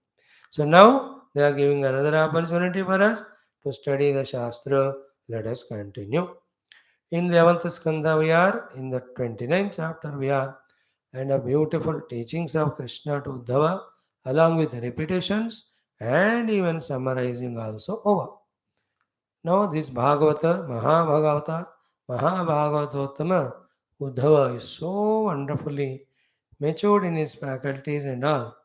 Speaker 1: So now they are giving another opportunity for us to study the Shastra. Let us continue. In the 11th Skandha we are, in the 29th chapter we are, and a beautiful teachings of Krishna to Uddhava along with repetitions and even summarizing also over. Now this Bhagavata, Mahabhagavatottama Uddhava is so wonderfully matured in his faculties and all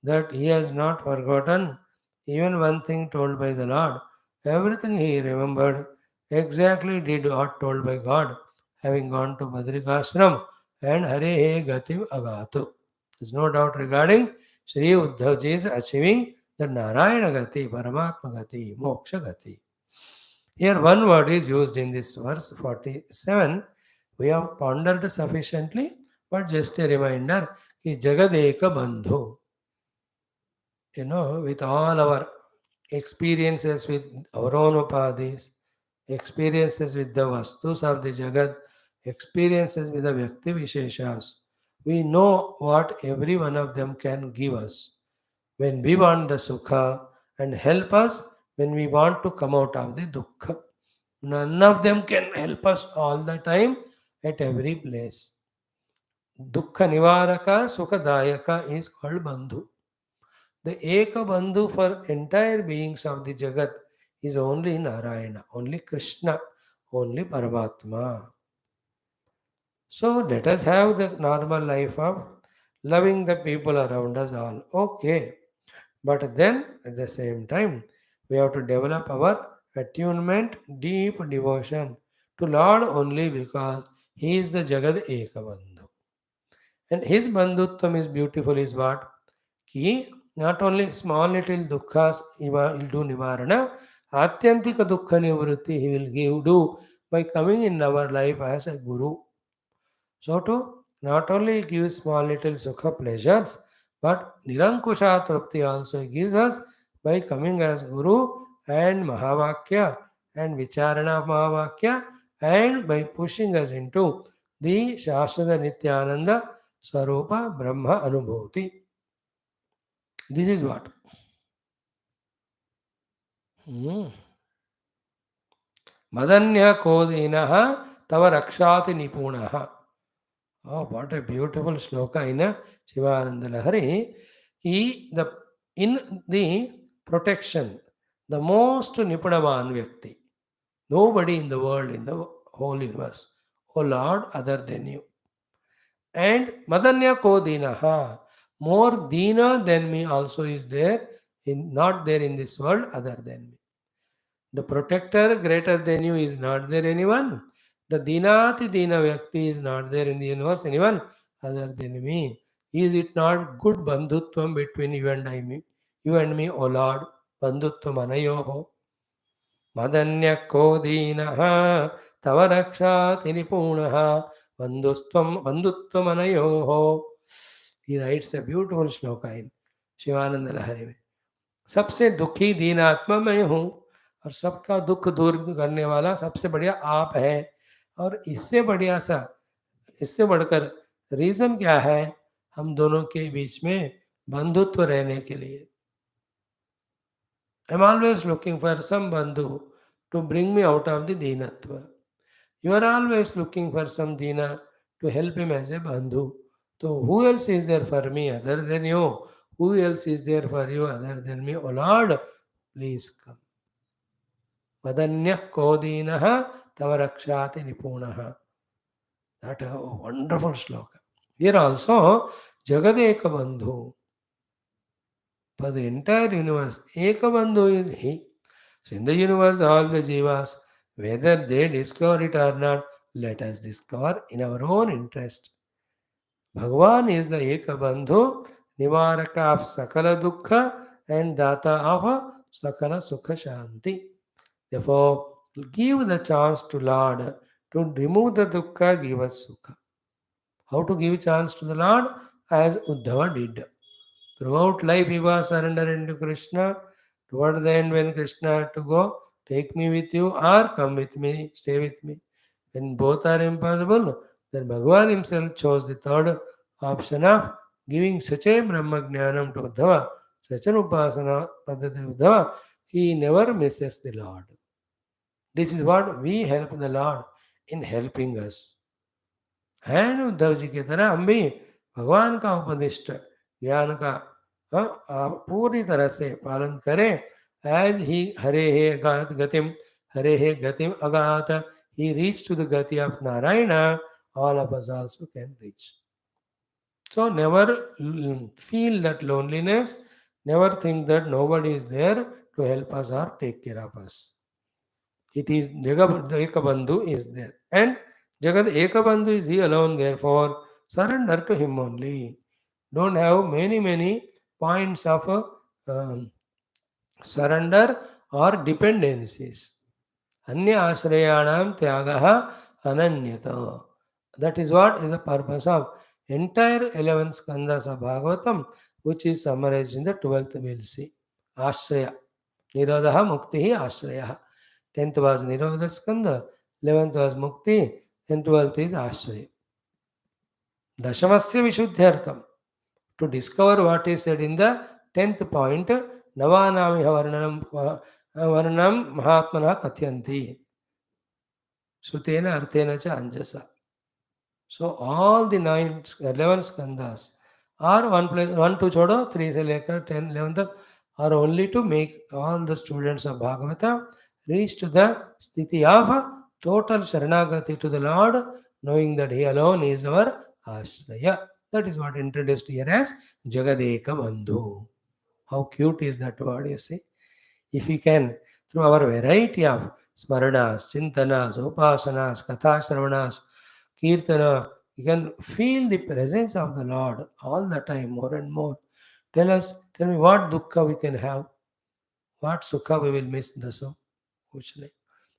Speaker 1: that he has not forgotten even one thing told by the Lord. Everything he remembered exactly did what told by God, having gone to Badrikashram and Hare Gatim Agatu. There's no doubt regarding Sri Uddhavji's achieving the Narayana Gati, Paramatma Gati, Moksha Gati. Here one word is used in this verse 47. We have pondered sufficiently, but just a reminder, ki Jagadeka Bandhu. With all our experiences with our own upadhis, experiences with the vastus of the Jagat, experiences with the Vyakti Visheshas, we know what every one of them can give us when we want the Sukha and help us when we want to come out of the Dukkha. None of them can help us all the time at every place. Dukkha Nivaraka, Sukha Dayaka is called Bandhu. The Eka Bandhu for entire beings of the Jagat is only Narayana, only Krishna, only Paramatma. So let us have the normal life of loving the people around us all. Okay. But then at the same time, we have to develop our attunement, deep devotion to Lord only because He is the Jagad Eka Bandhu. And His Bandhutvam is beautiful is what? Ki not only small little dukkhas he will do nivarana, atyantika dukkha nivritti he will do by coming in our life as a guru. So to not only gives small little sukha pleasures, but nirankusha trupti also he gives us by coming as guru and mahavakya and vicharana of mahavakya and by pushing us into the Shastra Nityananda Swarupa Brahma Anubhuti. This is what. Madanya Kodinaha Tava Rakshati Nipunaha. Oh, what a beautiful sloka in Shivananda Lahari. In the protection, the most Nipunavan Vyakti. Nobody in the world, in the whole universe. O Lord, other than you. And Madanya Kodinaha. More Dina than me also is there, not there in this world, other than me. The protector greater than you is not there anyone. The Dinati Dina Vyakti is not there in the universe anyone other than me. Is it not good bandhutvam between you and me, O Lord? Bandhutvam anayoho. Madanya kodinaha tavarakshati nipunaha bandhutvam anayoho. He writes a beautiful shloka in Shivananda Lahari. सबसे दुखी दीन आत्मा मैं हूँ और सबका दुख दूर करने वाला सबसे बढ़िया आप है। और इससे बढ़िया सा, इससे बढ़कर रीजन क्या है हम दोनों के बीच में बंधुत्व रहने के लिए? I am always looking for some bandhu to bring me out of the dinatva. You are always looking for some Dina to help him as a Bandhu. So who else is there for me other than you? Who else is there for you other than me? O Lord, please come. Madanyah Kodinaha Tavarakshati Nipunaha. That is a wonderful sloka. Here also, Jagadeka Bandhu. For the entire universe, Ekabandhu is He. So in the universe, all the jivas, whether they discover it or not, let us discover in our own interest. Bhagavan is the Ekabandhu, Nivaraka of Sakala Dukkha and Data of Sakala Sukha Shanti. Therefore, give the chance to Lord to remove the Dukkha, give us Sukha. How to give chance to the Lord? As Uddhava did. Throughout life, he was surrendered to Krishna. Toward the end, when Krishna had to go, take me with you or come with me, stay with me. When both are impossible, then Bhagavan himself chose the third option of giving such a Brahma Jnanam to Uddhava, such an Upasana Paddhati to Uddhava, he never misses the Lord. This is what we help the Lord in helping us. है न उद्धव जी की तरह हम भी भगवान का उपदिष्ट ज्ञान का पूरी तरह से पालन करें. एज ही हरे हे अगात गतिम, हरे हे गतिम अगात, he reached to the gati of Narayana, all of us also can reach. So never feel that loneliness, never think that nobody is there to help us or take care of us. It is Jagat Ekabandhu is there. And Jagat Ekabandhu is he alone, therefore surrender to him only. Don't have many points of surrender or dependencies. Anya Asrayanam Tyagaha Ananyata. That is what is the purpose of entire 11 skandhas of Bhagavatam, which is summarized in the 12th we'll see. Ashraya. Nirodha Mukti Ashraya. 10th was Nirodha Skandha, 11th was Mukti, and 12th is Ashraya. Dashamasya Vishuddhyartham. To discover what is said in the 10th point, Navanami Varnam Mahatmana Katyanti. Sutena Arthena Cha Anjasa. So all the 11 skandhas are 1 plus 1 to chodo, 3 se lekar 10, 11 tak are only to make all the students of Bhagavata reach to the sthiti of total sharanagati to the Lord, knowing that He alone is our Ashraya. That is what introduced here as Jagadeka Bandhu. How cute is that word, you see? If we can, through our variety of smaranas, chintanas, upasanas, kathashravanas, kirtana, you can feel the presence of the Lord all the time, more and more. Tell me what dukkha we can have, what sukha we will miss.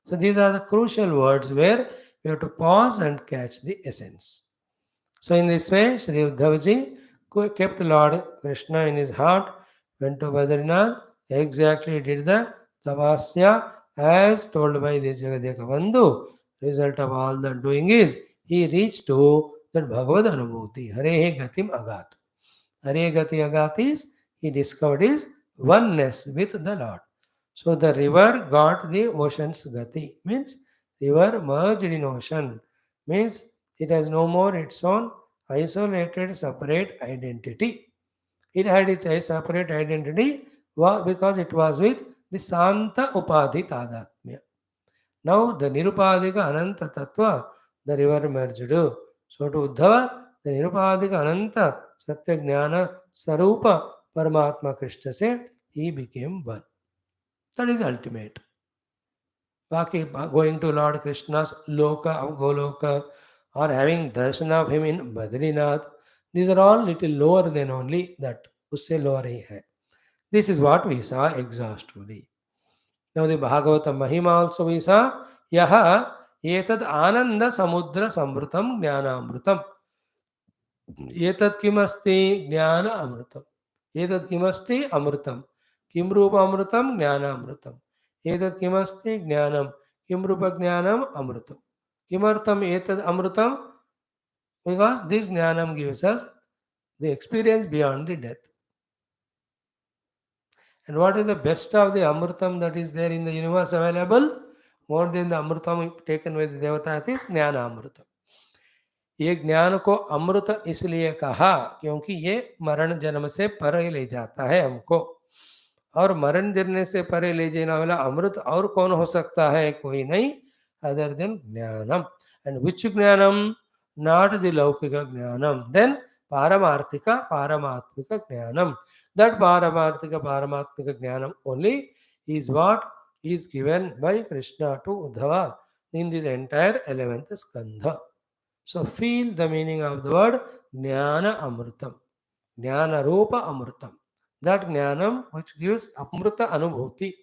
Speaker 1: So these are the crucial words where we have to pause and catch the essence. So in this way, Sri Uddhavji kept Lord Krishna in his heart, went to Badrinath, exactly did the tapasya as told by this Jagadeka Bandhu. Result of all the doing is, he reached to that Bhagavad Anubhuti, Hare Gatim Agat. Hare Gati Agat is, he discovered his oneness with the Lord. So the river got the ocean's Gati, means river merged in ocean, means it has no more its own isolated, separate identity. It had its separate identity because it was with the Santa Upadhi Tadatmya. Now the Nirupadika Ananta Tattva, the river merged. So to Uddhava, the Nirupadika Ananta Satya Jnana Sarupa Paramatma Krishna se, he became one. That is ultimate. Going to Lord Krishna's Loka of Goloka or having darshan of him in Badrinath, these are all little lower than only that. Usse lower hi hai. This is what we saw exhaustively. Now the Bhagavata Mahima also we saw, Yaha etad ananda samudra samrutam jnana एतत् किमस्ति ज्ञान अमृतम एतत् किमस्ति अमृतम किम रूप अमृतम ज्ञान अमृतम एतत् किमस्ति ज्ञानं किं रूपज्ञानम् अमृतं किमर्थम् एतद् अमृतं because this jnanam gives us the experience beyond the death. And what is the best of the amritam that is there in the universe available? More than the amritam taken by the devata is jnana amritam. ये ज्ञान को अमृत इसलिए कहा क्योंकि ये मरण जन्म से परे ले जाता है हमको और मरण जन्म से परे ले जाने वाला अमृत और कौन हो सकता है कोई नहीं अदर देन ज्ञानम एंड विच ज्ञानम नॉट द लौकिक ज्ञानम देन पारमार्थिक पारमात्मिक ज्ञानम that पारमार्थिक पारमात्मिक ज्ञानम only is what is given by Krishna to Uddhava in this entire 11th skandha. So feel the meaning of the word Jnana Amrutam. Jnana Rupa Amrutam. That Jnanam which gives Amruta Anubhuti.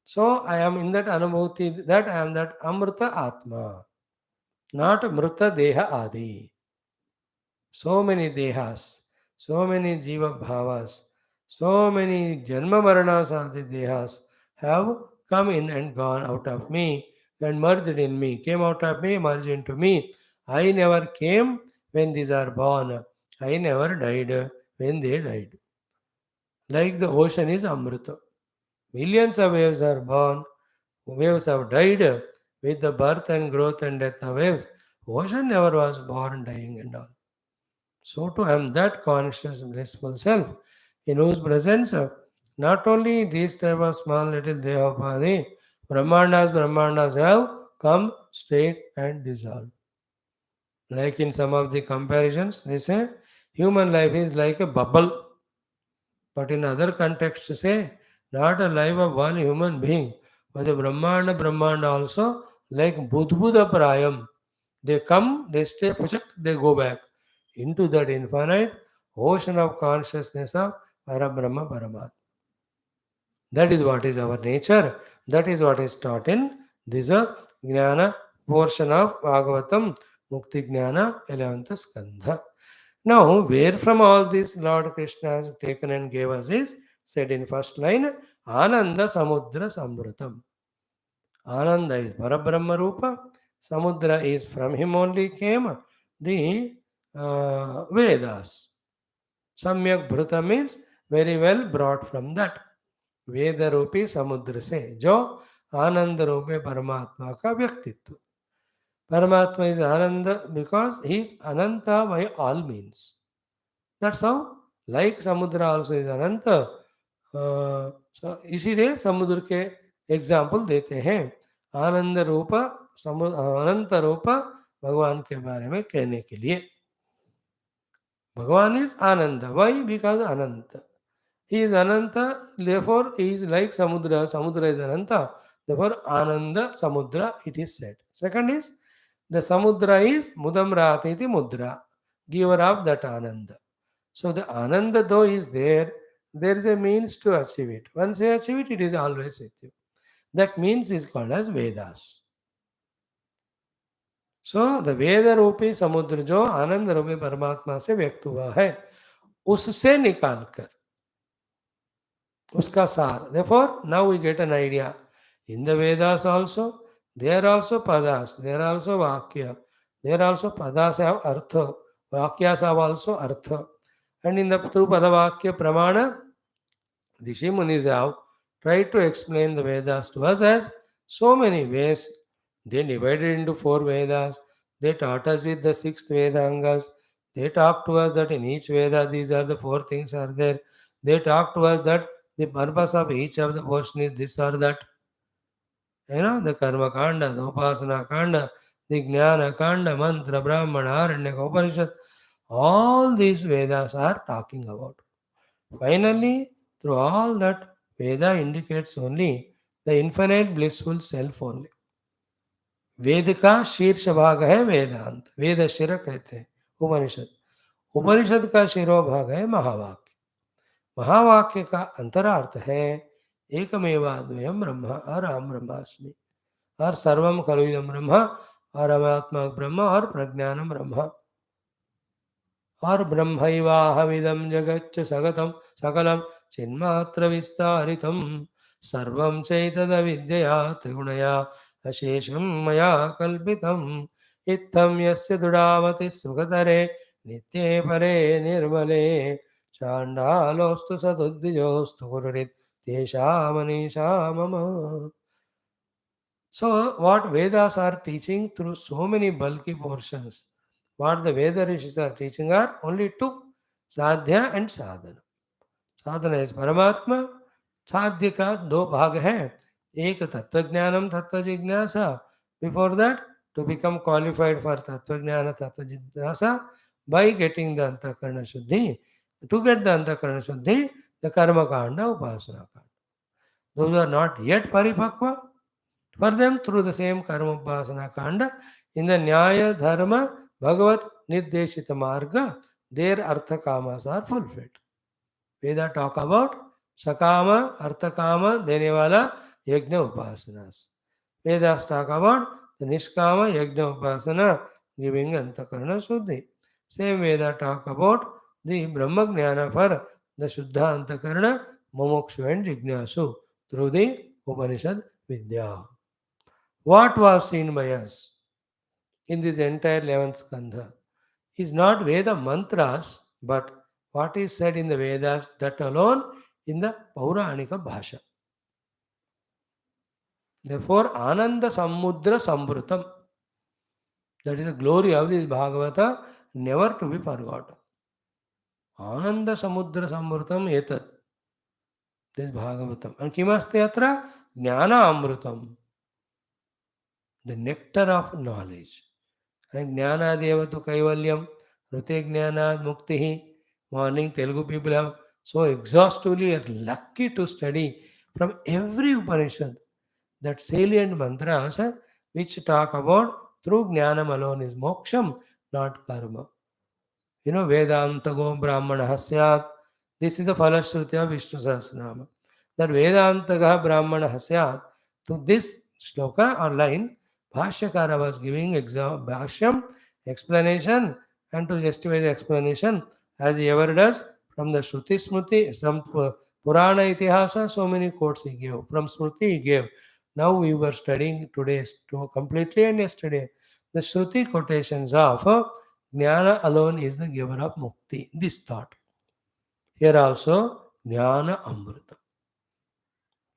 Speaker 1: So I am in that Anubhuti, that I am that Amruta Atma. Not Mruta Deha Adi. So many Dehas, so many Jiva Bhavas, so many Janma Maranas of the Dehas have come in and gone out of me and merged in me, came out of me, merged into me. I never came when these are born. I never died when they died. Like the ocean is Amrita. Millions of waves are born, waves have died with the birth and growth and death of waves. Ocean never was born, dying and all. So too I am that conscious blissful self in whose presence not only these type of small little Dehapadhi, Brahmandas have come, stayed and dissolved. Like in some of the comparisons, they say human life is like a bubble. But in other contexts say, not a life of one human being, but the Brahmanda also like Budbuddha Prayam. They come, they stay, they go back into that infinite ocean of consciousness of Parabrahma Paramatma. That is what is our nature. That is what is taught in this Jnana portion of Bhagavatam, Mukti Jnana, 11th Skandha. Now, where from all this Lord Krishna has taken and gave us is said in first line, Ananda Samudra Samrutam. Ananda is Parabrahma Rupa, Samudra is from him only came the Vedas. Samyak Bhruta means very well brought from that. वेद रूपी समुद्र से जो आनंद रूपे परमात्मा का व्यक्तित्व परमात्मा is आनंद because he is अनंत by all means that's how like समुद्र आल्सो इज अनंत इसीलिए समुद्र के एग्जाम्पल देते हैं आनंद रूप अनंत रूप भगवान के बारे में कहने के लिए भगवान is Anand why because Anant He is Ananta, therefore he is like Samudra. Samudra is Ananta, therefore Ananda Samudra it is said. Second is, the Samudra is Mudamrati iti Mudra, giver of that Ananda. So the Ananda though is there is a means to achieve it. Once you achieve it, it is always with you. That means is called as Vedas. So the Veda रूपी समुद्र जो आनंद रूपी परमात्मा से व्यक्त हुआ है उससे निकाल कर uska sar. Therefore, now we get an idea. In the Vedas also, there are also padas, there are also vakya, there are also padas have artha, vakyas have also artha. And in the through padavakya pramana, Rishi Munis have tried to explain the Vedas to us as so many ways. They divided into 4 Vedas. They taught us with the 6th Vedangas. They talked to us that in each Veda these are the 4 things are there. They talked to us that the purpose of each of the portion is this or that. You know, the Karma Kanda, the Upasana Kanda, the Jnana Kanda, Mantra, Brahmana, Aranyaka, Upanishad. All these Vedas are talking about. Finally, through all that, Veda indicates only the infinite blissful self only. वेद का शीर्ष भाग है वेदांत वेद शिर कहते हैं उपनिषद उपनिषद का शिरो भाग है महावाक्य महावाक्य का अंतरार्थ है एकमेवा द्वयम ब्रह्म और अहम ब्रह्मास्मि और सर्वम खलु इदं ब्रह्म और अहमात्मा ब्रह्म और प्रज्ञानम ब्रह्म और ब्रह्मैवाहमिदं जगच्च सगतम सकलम चिन्मात्र विस्तारितम सर्वं चैतदविद्यया त्रिगुणया अशेषं मया कल्पितम् इत्थं यस्य दृढामतिः सुखतरे नित्ये परे निर्मले चाण्डालोऽस्तु सदुद्विजोऽस्तु गुरुरित् तेषामनीषा मम. So, what Vedas are teaching through so many bulky portions, what the Veda Rishis are teaching are only two, Sadhya and Sadhana. Sadhana is परमात्मा, साध्य का दो भाग हैं, एक तत्व ज्ञानम तत्व जिज्ञासा. Before that to become qualified for तत्व ज्ञान तत्व जिज्ञासा बाय गेटिंग द अंतःकरण शुद्धि. टू गेट द अंतःकरण शुद्धि द कर्म कांड उपासना कांड, दोज आर नॉट येट परिपक्व. For them through the same कर्म उपासना कांड इन द न्याय धर्म भगवत निर्देशित मार्ग देयर अर्थ कामास are fulfilled. Veda talk about सकाम अर्थकाम देने वाला यज्ञ उपासनास. वेदास टॉक अबाउट द निष्काम यज्ञ उपासना गिविंग अंतकरण शुद्धि. Same Veda talk about the ब्रह्म ज्ञान फॉर द शुद्ध अंतकरण मुमुक्षु एंड जिज्ञासु थ्रू द उपनिषद विद्या. What was seen by us in this entire 11th skandha is not Veda mantras, but what is said in the Vedas, that alone in the Pauranika Bhasha. Therefore, Ananda Samudra Samvrutam, that is the glory of this Bhagavata, never to be forgotten. Ananda Samudra Samvrutam etat, this Bhagavatam. And kimaste atra? Jnana Amrutam, the nectar of knowledge. And Jnana Devatu Kaivalyam, Rute Jnana Muktihi. Morning, Telugu people have so exhaustively are lucky to study from every Upanishad that salient mantras which talk about through Jnanam alone is moksham, not karma. You know, Vedantago Brahmana Hasyat. This is the Falashruti of Vishnu Sahasranama. That Vedantagaha Brahmana Hasyat. To this shloka or line, Bhashyakara was giving Bhashyam, explanation, and to justify the explanation, as he ever does, from the Shruti Smriti, some Purana Itihasa, so many quotes he gave. From Smriti he gave. Now we were studying today completely and yesterday the Shruti quotations of Jnana alone is the giver of Mukti. This thought. Here also, Jnana Amrita.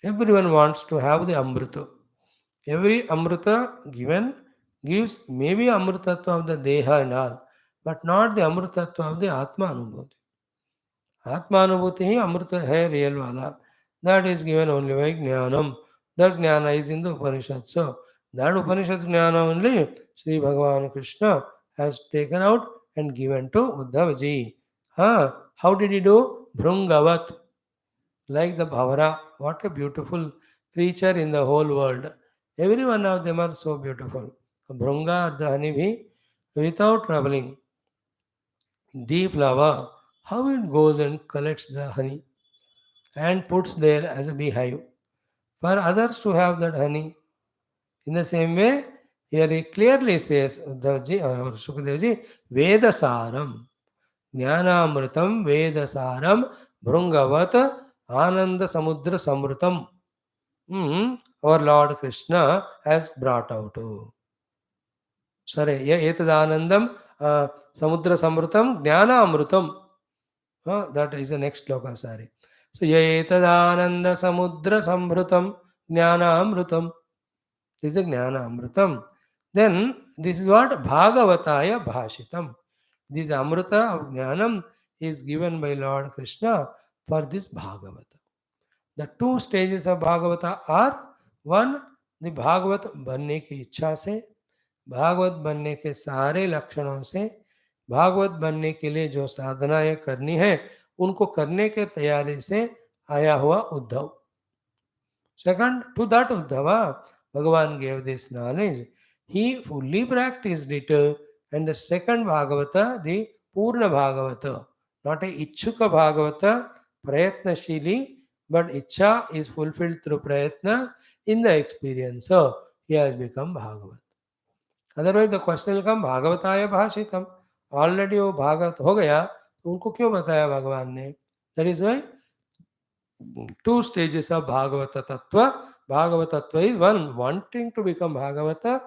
Speaker 1: Everyone wants to have the Amrita. Every Amrita given gives maybe Amritatva of the Deha and all, but not the Amritatva of the Atma Anubhuti. Atma Anubhuti hi Amrita hai real wala. That is given only by Jnanam. That Jnana is in the Upanishad. So, that Upanishad Jnana only Sri Bhagavan Krishna has taken out and given to Uddhavaji. How did he do? Bhrungavat. Like the Bhavara. What a beautiful creature in the whole world. Every one of them are so beautiful. Bhrunga or the honeybee without traveling. The flower, how it goes and collects the honey and puts there as a beehive for others to have that honey. In the same way, here he clearly says, Uddhavji or Shukadevji, Vedasaram, Jnanamritam Vedasaram, Bhrungavat, Ananda Samudra Samrutam. Our Lord Krishna has brought out. Sorry, Etadanandam Samudra Samrutam Jnana Amrutam. That is the next sloka, sorry. So, Etadananda Samudra Samrutam Jnana Amrutam. This is Jnana Amrutam. Then, this is what? Bhagavataya Bhashitam. This Amrita of Jnanam is given by Lord Krishna for this Bhagavata. The two stages of Bhagavata are, one, the Bhagavat बनने की इच्छा से, भागवत बनने के सारे लक्षणों से, भागवत बनने के लिए जो साधनाएं करनी है उनको करने के तैयारी से आया हुआ Uddhav. Second, to that Uddhava, Bhagavan gave this knowledge. He fully practiced it. And the second Bhagavata, the Purna Bhagavata, not a Ichuka Bhagavata, Prayatnashili, but Icha is fulfilled through Prayatna in the experience. So, he has become Bhagavat. Otherwise, the question will come, Bhagavataya Bhashitam. Already वो भागवत हो गया तो उनको क्यों बताया भगवान ने? That is why two stages of Bhagavata Tattva. Bhagavata Tattva is one wanting to become Bhagavata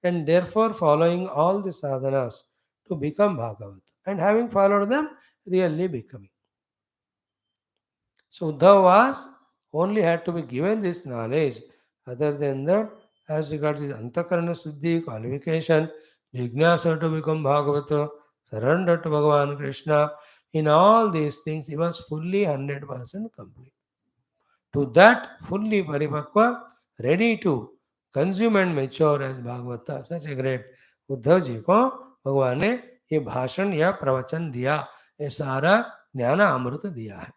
Speaker 1: and therefore following all the sadhanas to become Bhagavata and having followed them, really becoming. So Uddhava was only had to be given this knowledge. Other than that, as regards his Antakarana Siddhi qualification, Jignasa to become Bhagavata, surrender to Bhagavan Krishna, in all these things he was fully 100% complete. To that fully Paripakva, ready to consume and mature as Bhagavata, such a great Uddhav ji को भगवान ने ये भाषण या प्रवचन दिया, ये सारा ज्ञान अमृत दिया है.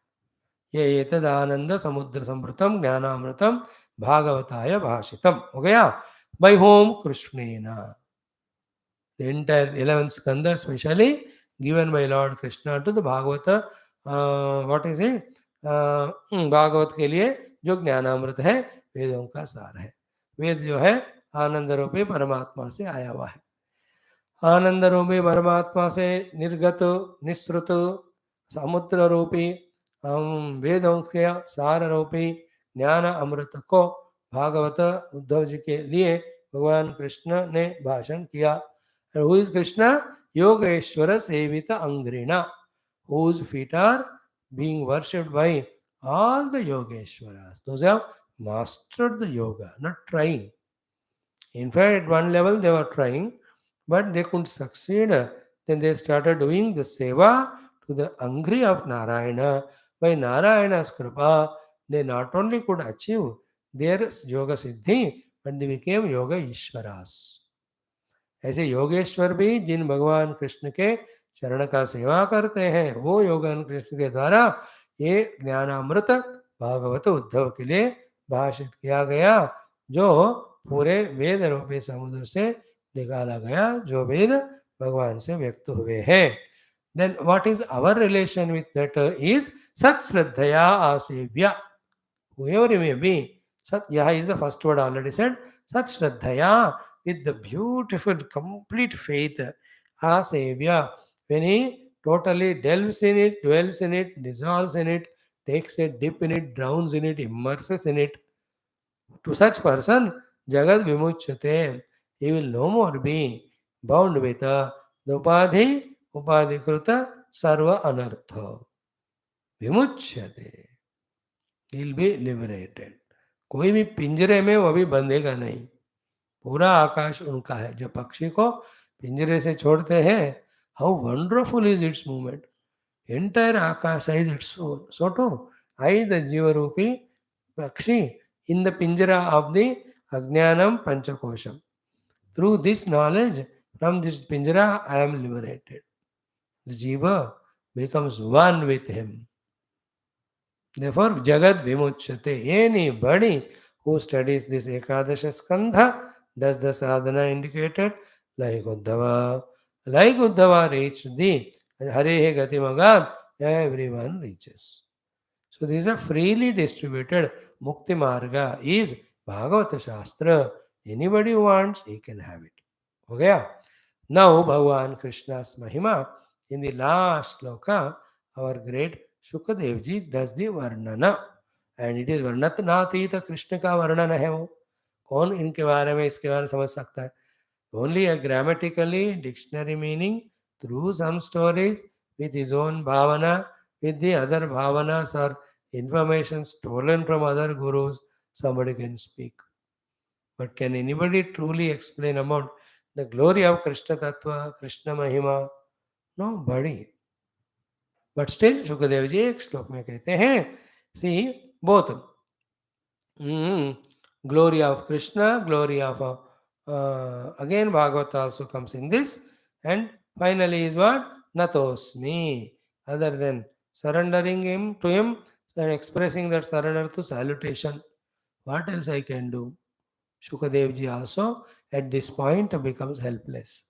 Speaker 1: ये एतदानंद समुद्र संवृतम ज्ञानामृतम भागवताय भाषितम हो गया. बाय होम कृष्णेना. The entire 11th skandha specially given by Lord Krishna to the Bhagavata. What is it? Bhagavata के लिए जो ज्ञानामृत है वेदों का सार है. वेद जो है आनंद रूपी परमात्मा से आया हुआ है. आनंद रूपी परमात्मा से निर्गत निसृत समुद्र रूपी वेदों के सार रूपी ज्ञान अमृत को भागवत उद्धव जी के लिए भगवान कृष्ण ने भाषण किया. Who is Krishna? Yogeshwara Sevita Angrina, whose feet are being worshipped by all the Yogeshwaras. Those who have mastered the yoga, not trying. In fact, at one level they were trying, but they couldn't succeed. Then they started doing the seva to the Angri of Narayana. By Narayana's Kripa, they not only could achieve their yoga siddhi, but they became yoga ishwaras. ऐसे योगेश्वर भी जिन भगवान कृष्ण के चरण का सेवा करते हैं, वो योगन कृष्ण के द्वारा ये ज्ञानामृत भागवत उद्धव के लिए भाषित किया गया, जो पूरे वेद रूपी समुद्र से निकाला गया, जो वेद भगवान से व्यक्त हुए हैं. Then what is our relation with that is सत श्रद्धया आसेव्य. whoever you may be, sat, yeah is the first word already said, sat shraddhaya, with the beautiful complete faith, asevya, when he totally delves in it, dwells in it, dissolves in it, takes a dip in it, drowns in it, immerses in it, to such person jagat vimuchyate, he will no more be bound with the upadhikruta sarva anartha. Vimuchyate, he will be liberated. कोई भी पिंजरे में वो भी बंधेगा नहीं. पूरा आकाश उनका है. जब पक्षी को पिंजरे से छोड़ते हैं, how wonderful is its movement. Entire आकाश is its soul. So too I the जीव रूपी पक्षी in the pinjara of the Ajnanam Panchakosham. Through this knowledge, from this pinjara, I am liberated. The jiva becomes one with him. Therefore, Jagat Vimuchyate. Anybody who studies this Ekadasha Skandha does the sadhana indicated, like Uddhava reached the Hare Gati Magad, everyone reaches. So this is a freely distributed Mukti Marga is Bhagavata Shastra. Anybody who wants, he can have it. Okay? Now Bhagavan Krishna's Mahima, in the last sloka, our great Shuka DEVJI'S does the Varnana. And it is Varnatnaatita Krishna ka Varnana hai wo. कौन इनके बारे में इसके बारे में समझ सकता है? Only a grammatically dictionary meaning through some stories with his own bhavana, with the other bhavanas or information stolen from other gurus, somebody can speak. But can anybody truly explain about the glory of Krishna Tattva, Krishna Mahima? Nobody. But still, Shukadev ji एक श्लोक में कहते हैं, see, both glory of Krishna, glory of again Bhagavata also comes in this, and finally is what? Natosmi. Other than surrendering him to him and expressing that surrender to salutation, what else I can do? Shukadev ji also at this point becomes helpless,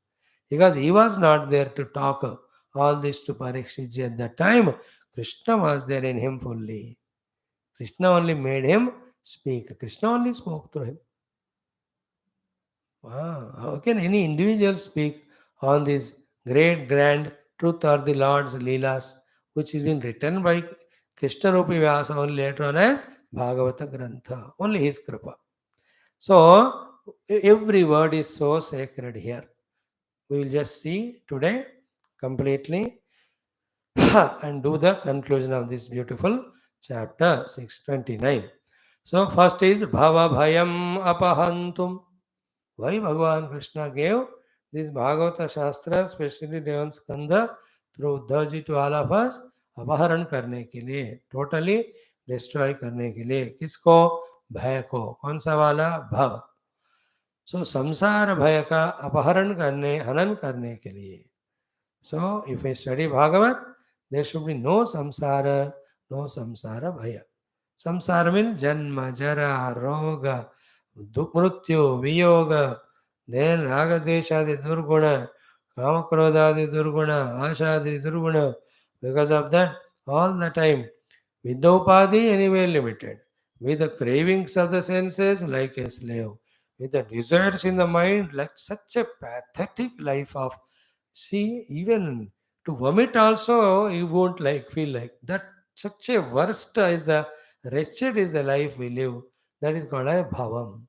Speaker 1: because he was not there to talk all this to Parikshit ji at that time. Krishna was there in him fully. Krishna only made him speak. Krishna only spoke through him. Wow. How can any individual speak on this great grand truth or the Lord's Leelas, which has been written by Krishna Rupi Vyasa only later on as Bhagavata Grantha. Only his Kripa. So, every word is so sacred here. We will just see today completely and do the conclusion of this beautiful chapter 629. So, first is Bhava Bhayam Apahantum. Why Bhagavan Krishna gave this Bhagavata Shastra, especially Devan Skandha, through Uddhavji to all of us, अपहरण करने के लिए, totally destroy करने के लिए, किसको? भय को. कौन सा वाला? भव. सो संसार भय का अपहरण करने, हनन करने के लिए. So if I study Bhagavat, there should be no samsara bhaya. Samsara means janma, jara, roga, mrityu, viyoga, then ragadeshadi durguna, kamakrodadi durguna, ashadi durguna. Because of that, all the time, with the upadhi, anyway limited. With the cravings of the senses, like a slave. With the desires in the mind, like such a pathetic life of. See, even to vomit also, you won't feel like that. Such a worst is the wretched is the life we live. That is called a bhavam.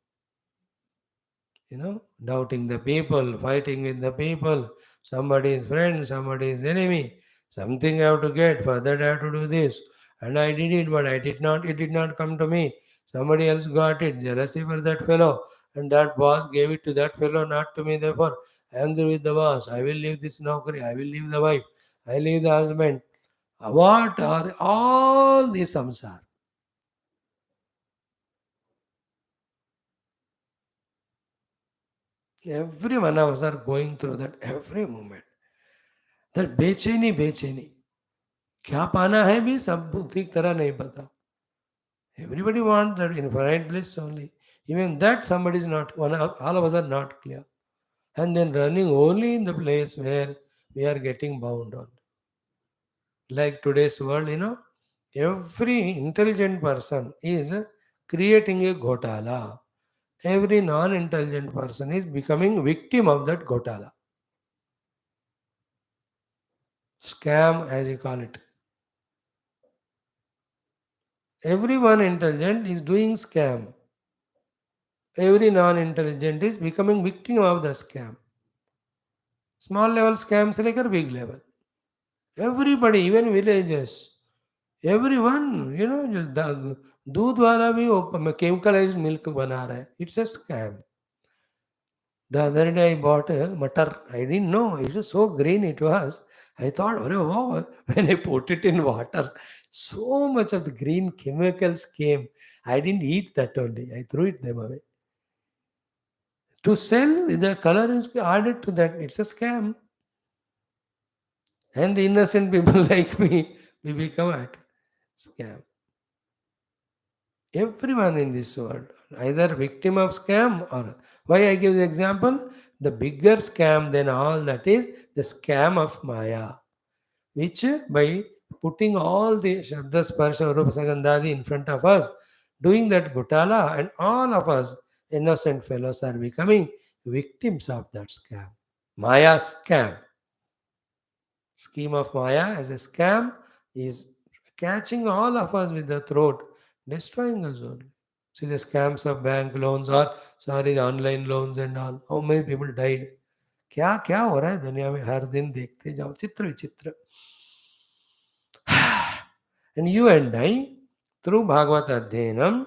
Speaker 1: Doubting the people, fighting with the people. Somebody is friend, somebody is enemy. Something I have to get, for that I have to do this. And I did it, but it did not come to me. Somebody else got it, jealousy for that fellow. And that boss gave it to that fellow, not to me. Therefore, angry with the boss. I will leave this naukri, I will leave the wife, I leave the husband. What are all these samsara? Every one of us are going through that every moment. That बेचैनी क्या पाना है भी सब ठीक तरह नहीं पता. Everybody wants that infinite bliss only. Even that somebody is not, all of us are not clear. And then running only in the place where we are getting bound on. Like today's world, every intelligent person is creating a ghotala. Every non-intelligent person is becoming victim of that ghotala. Scam, as you call it. Everyone intelligent is doing scam. Every non-intelligent is becoming victim of the scam. Small level scams like a big level. Everybody, even villages, everyone, just दूध वाला भी chemicalized milk बना रहा है. It's a scam. The other day I bought a matar. I didn't know. It was so green it was. I thought, oh, wow. When I put it in water, so much of the green chemicals came. I didn't eat that only. I threw them away. To sell, the color is added to that. It's a scam. And the innocent people like me, we become a scam. Everyone in this world, either victim of scam or why I give the example, the bigger scam than all that is the scam of Maya, which by putting all the Shabda Sparsha Rupa Sagandhadi in front of us, doing that Gotala, and all of us innocent fellows are becoming victims of that scam. Maya scam. Scheme of Maya as a scam is catching all of us with the throat, destroying us only. See the scams of bank loans or the online loans and all. How many people died? क्या क्या हो रहा है दुनिया में हर दिन देखते जाओ चित्र विचित्र. And you and I, through Bhagavata Adhyanam,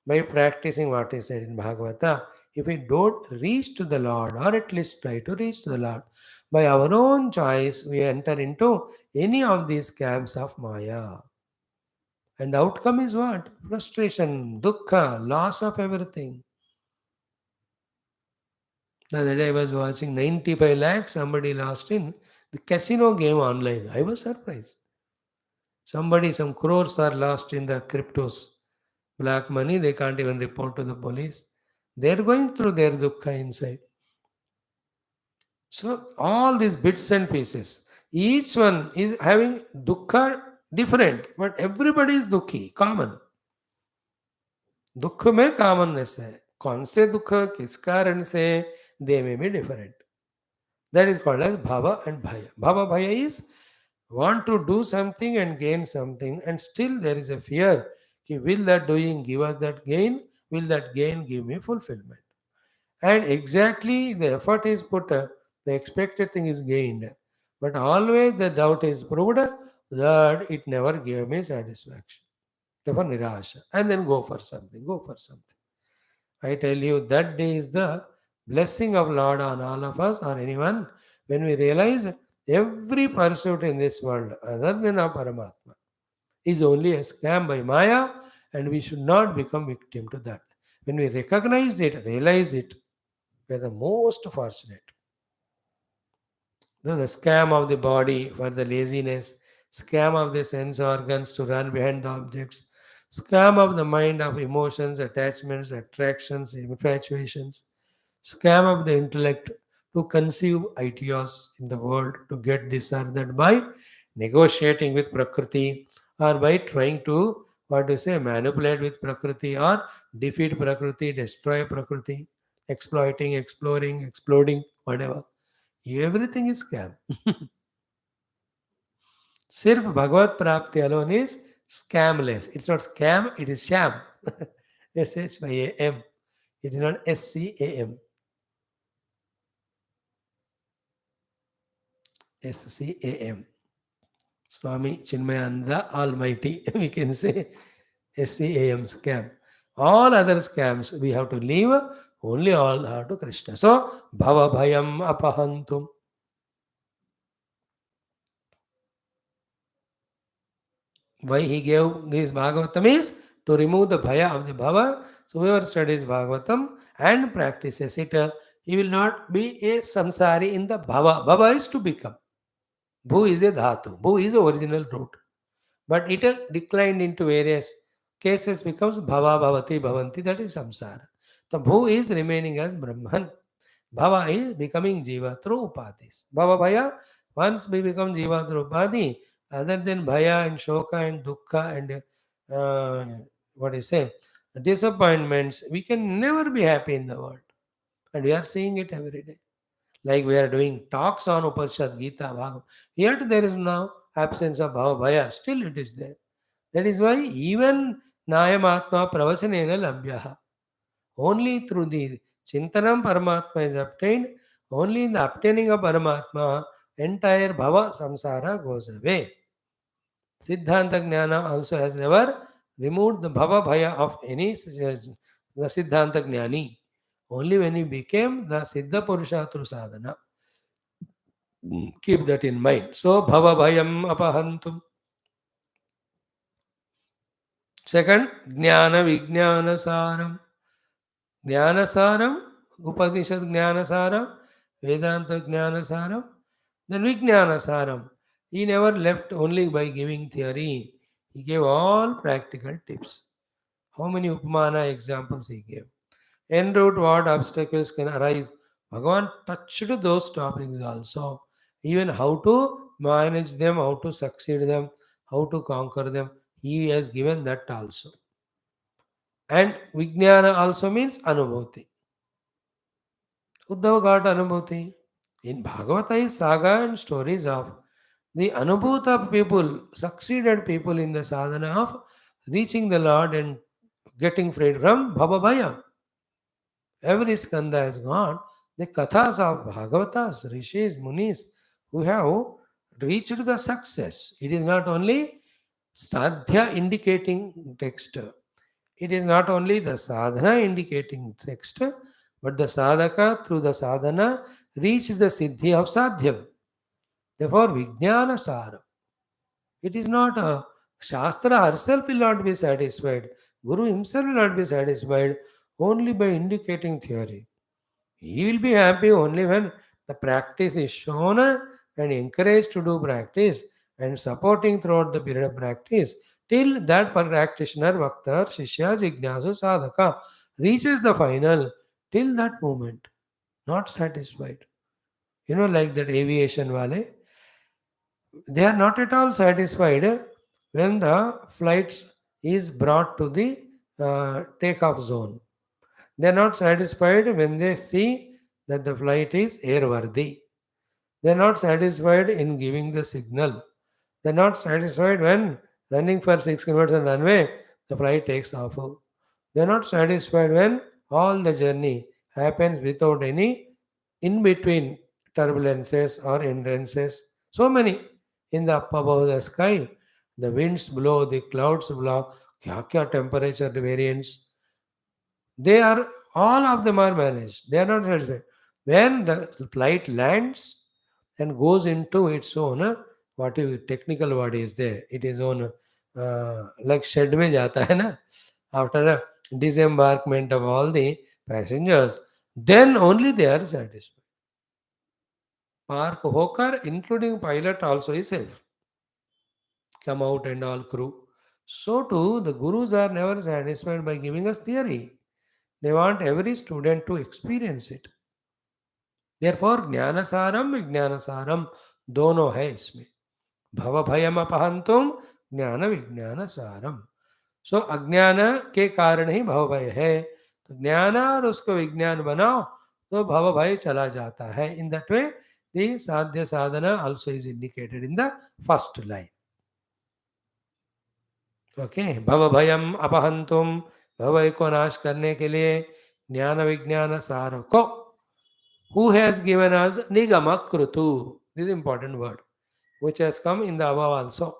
Speaker 1: by practicing what is said in Bhagavata, if we don't reach to the Lord, or at least try to reach to the Lord, by our own choice, we enter into any of these camps of Maya. And the outcome is what? Frustration, dukkha, loss of everything. The other day I was watching 95 lakhs somebody lost in the casino game online. I was surprised. Some crores are lost in the cryptos. Black money, they can't even report to the police. They're going through their dukkha inside. So all these bits and pieces, each one is having dukkha different, but everybody is dukhi, common. दुख में commonness है. कौन से दुख किस कारण से, they may be different. That is called as bhava and bhaya. Bhava bhaya is Want to do something and gain something, and still there is a fear. Ki, will that doing give us that gain? Will that gain give me fulfillment? And exactly the effort is put, the expected thing is gained. But always the doubt is proved that it never gave me satisfaction. Therefore, nirasha. And then go for something, go for something. I tell you, that day is the blessing of Lord on all of us or anyone when we realize every pursuit in this world other than our Paramatma is only a scam by Maya, and we should not become victim to that. When we recognize it, realize it, we are the most fortunate. The scam of the body for the laziness, scam of the sense organs to run behind the objects, scam of the mind of emotions, attachments, attractions, infatuations, scam of the intellect to conceive ideas in the world to get this or that by negotiating with Prakriti or by trying to, what to say, manipulate with Prakriti or defeat Prakriti, destroy Prakriti, exploiting, exploring, exploding, whatever. Everything is scam. Sirf Bhagavad Prapti alone is scamless. It's not scam, it is sham. SHYAM. It is not SCAM. SCAM. Swami Chinmayananda Almighty. We can say SCAM scam. All other scams we have to leave, only all are to Krishna. So, Bhava Bhayam Apahantum. Why he gave this Bhagavatam is to remove the bhaya of the bhava. So whoever studies Bhagavatam and practices it, he will not be a samsari in the bhava. Bhava is to become. Bhu is a dhatu. Bhu is the original root. But it declined into various cases becomes bhava, bhavati, bhavanti. That is samsara. The bhu is remaining as Brahman. Bhava is becoming jiva through upadhis. Bhava bhaya, once we become jiva through upadhi, other than bhaya and shoka and dukkha and what do you say, disappointments, we can never be happy in the world. And we are seeing it every day. Like we are doing talks on Upanishad, Gita, Bhagavad. Yet there is now absence of bhava bhaya. Still it is there. That is why even Nayamatma Pravasanena Labhyaha. Only through the Chintanam Paramatma is obtained. Only in the obtaining of Paramatma, entire bhava samsara goes away. Siddhanta Jnana also has never removed the bhava bhaya of any the Siddhanta Jnani. Only when he became the Siddha Purusha through sadhana. Keep that in mind. So, bhava bhayam apahantum. Second, jnana vijnana saram. Jnana saram, Upanishad jnana saram, Vedanta jnana saram, then vijnana saram. He never left only by giving theory. He gave all practical tips. How many Upamana examples he gave? En route, what obstacles can arise? Bhagavan touched those topics also. Even how to manage them, how to succeed them, how to conquer them. He has given that also. And Vijnana also means Anubhuti. Uddhava got Anubhuti. In Bhagavata is saga and stories of the Anubhuta people, succeeded people in the sadhana of reaching the Lord and getting freed from Bhavabhaya. Every skanda has gone. The kathas of Bhagavatas, Rishis, Munis, who have reached the success. It is not only sadhya indicating text. It is not only the sadhana indicating text, but the sadhaka through the sadhana reached the siddhi of sadhya. Therefore, vijnana sara. It is not a Shastra herself will not be satisfied. Guru himself will not be satisfied only by indicating theory. He will be happy only when the practice is shown and encouraged to do practice and supporting throughout the period of practice till that practitioner, Bhakta, Shishya, Jignasu, Sadhaka reaches the final. Till that moment, not satisfied. Like that aviation wale, they are not at all satisfied when the flight is brought to the takeoff zone. They are not satisfied when they see that the flight is airworthy. They are not satisfied in giving the signal. They're not satisfied when running for 6 kilometers on runway, the flight takes off. They're not satisfied when all the journey happens without any in between turbulences or hindrances. So many in the up above the sky. The winds blow, the clouds blow, kya temperature variance. They are all of them are managed. They are not satisfied. When the flight lands and goes into its own what you technical word is there. It is own like shed में जाता है ना after a disembarkment of all the passengers, then only they are satisfied. Park होकर including pilot also is safe. Come out and all crew. So too, the gurus are never satisfied by giving us theory. They want every student to experience it. Therefore, ज्ञानसारम विज्ञानसारम दोनों है इसमें. भव भयम अपहंतुम ज्ञान विज्ञान सारम. सो अज्ञान के कारण ही भव भय है. तो ज्ञान और उसको विज्ञान बनाओ तो भव भय चला जाता है. In that way the sadhya sadhana also is indicated in the first line. Okay, भव भयम अपहंतुम, भवभय को नाश करने के लिए ज्ञान विज्ञान सार को who has given us nigama krutu. This is important word which has come in the above also.